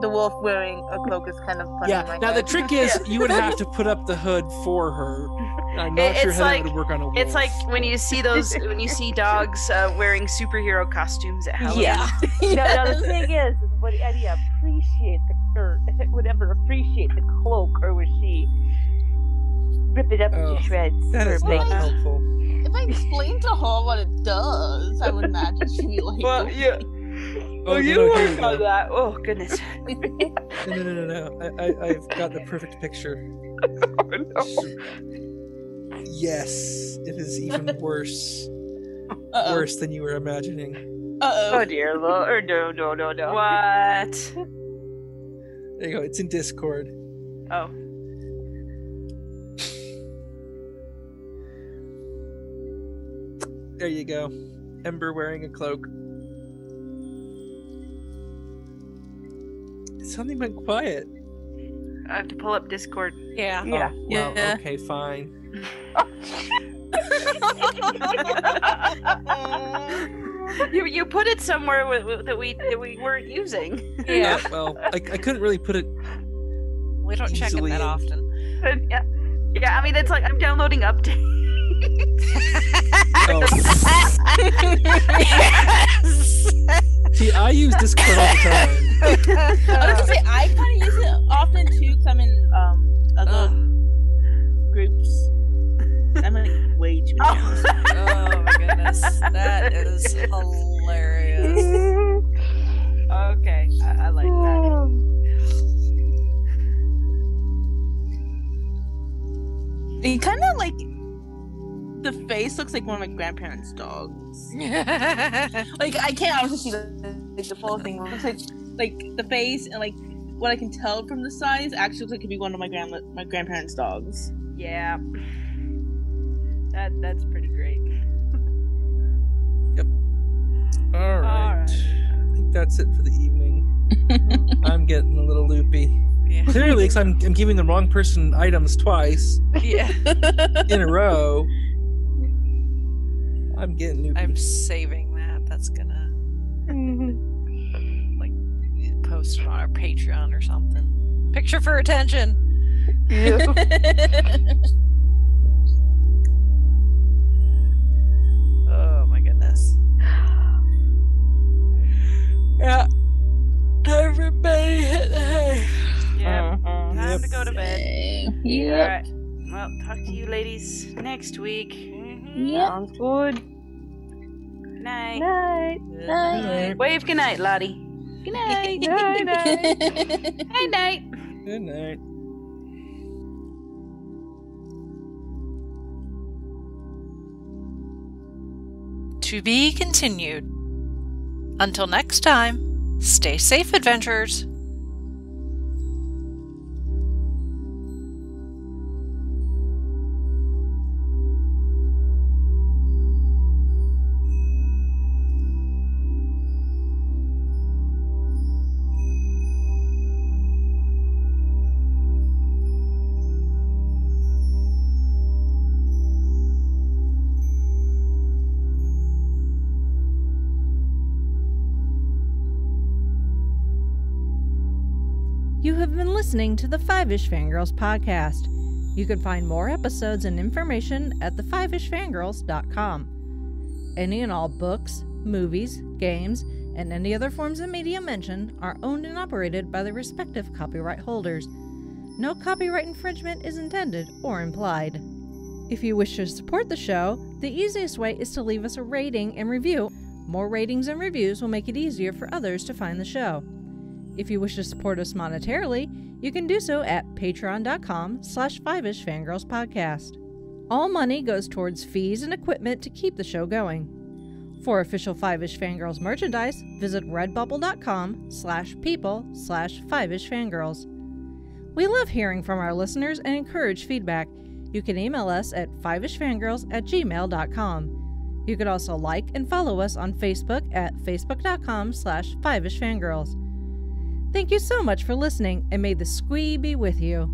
the wolf wearing a cloak is kind of funny. in my Yeah. Now the head. trick is, you would have to put up the hood for her. I'm not sure It's how like- that would work on a wolf. It's like when you see dogs wearing superhero costumes at Halloween. Yeah. Now the thing is, would Eddie appreciate would Ember appreciate the cloak, or was she rip it up Oh, to shreds. That is for not bacon. helpful. If I explain to her what it does, I would imagine she'd be like, Well, yeah. Oh, you no, here work we on go. that. Oh, goodness. No. I've got the perfect picture. Oh, no. Yes, it is even worse. uh-oh, Worse than you were imagining. uh-oh. Oh dear Lord. No. What? There you go. It's in Discord. Oh. There you go. Ember wearing a cloak. Something went quiet. I have to pull up Discord. Yeah. Yeah. Oh, well, Yeah. okay, fine. You put it somewhere that we weren't using. Yeah. Well, I couldn't really put it. We don't check it Easily that in. often. Yeah. I mean, it's like I'm downloading updates. Oh. Yes. See, I use Discord all the time. I was gonna say, I kind of use it often too, because I'm in other groups. I'm in way too many. Oh my goodness. That is hilarious. Okay, I like that. It kind of like the face looks like one of my grandparents' dogs. Like I can't obviously see like the full thing. It looks like the face and like what I can tell from the size actually looks like it could be one of my grandparents' dogs. Yeah. That's pretty great. All right. I think that's it for the evening. I'm getting a little loopy. Yeah. Clearly, because I'm giving the wrong person items twice Yeah. in a row. I'm getting loopy. I'm saving that. That's gonna like post it on our Patreon or something. Picture for attention. Oh my goodness. Yeah. Everybody hit the hay. Yeah. Time Yep. to go to bed. Yep. All right. Well, talk to you ladies next week. Yep. Sounds good. Good night. Night. Night. Wave good night, Lottie. Good night. Night night. Good night. To be continued. Until next time, stay safe, adventurers. You have been listening to the Five-ish Fangirls podcast. You can find more episodes and information at thefivishfangirls.com. Any and all books, movies, games, and any other forms of media mentioned are owned and operated by the respective copyright holders. No copyright infringement is intended or implied. If you wish to support the show, the easiest way is to leave us a rating and review. More ratings and reviews will make it easier for others to find the show. If you wish to support us monetarily, you can do so at patreon.com/5ishfangirlspodcast. All money goes towards fees and equipment to keep the show going. For official Five-ish Fangirls merchandise, visit redbubble.com/people/5ishfangirls. We love hearing from our listeners and encourage feedback. You can email us at fiveishfangirls@gmail.com. You can also like and follow us on Facebook at facebook.com/5ishfangirls. Thank you so much for listening, and may the squee be with you.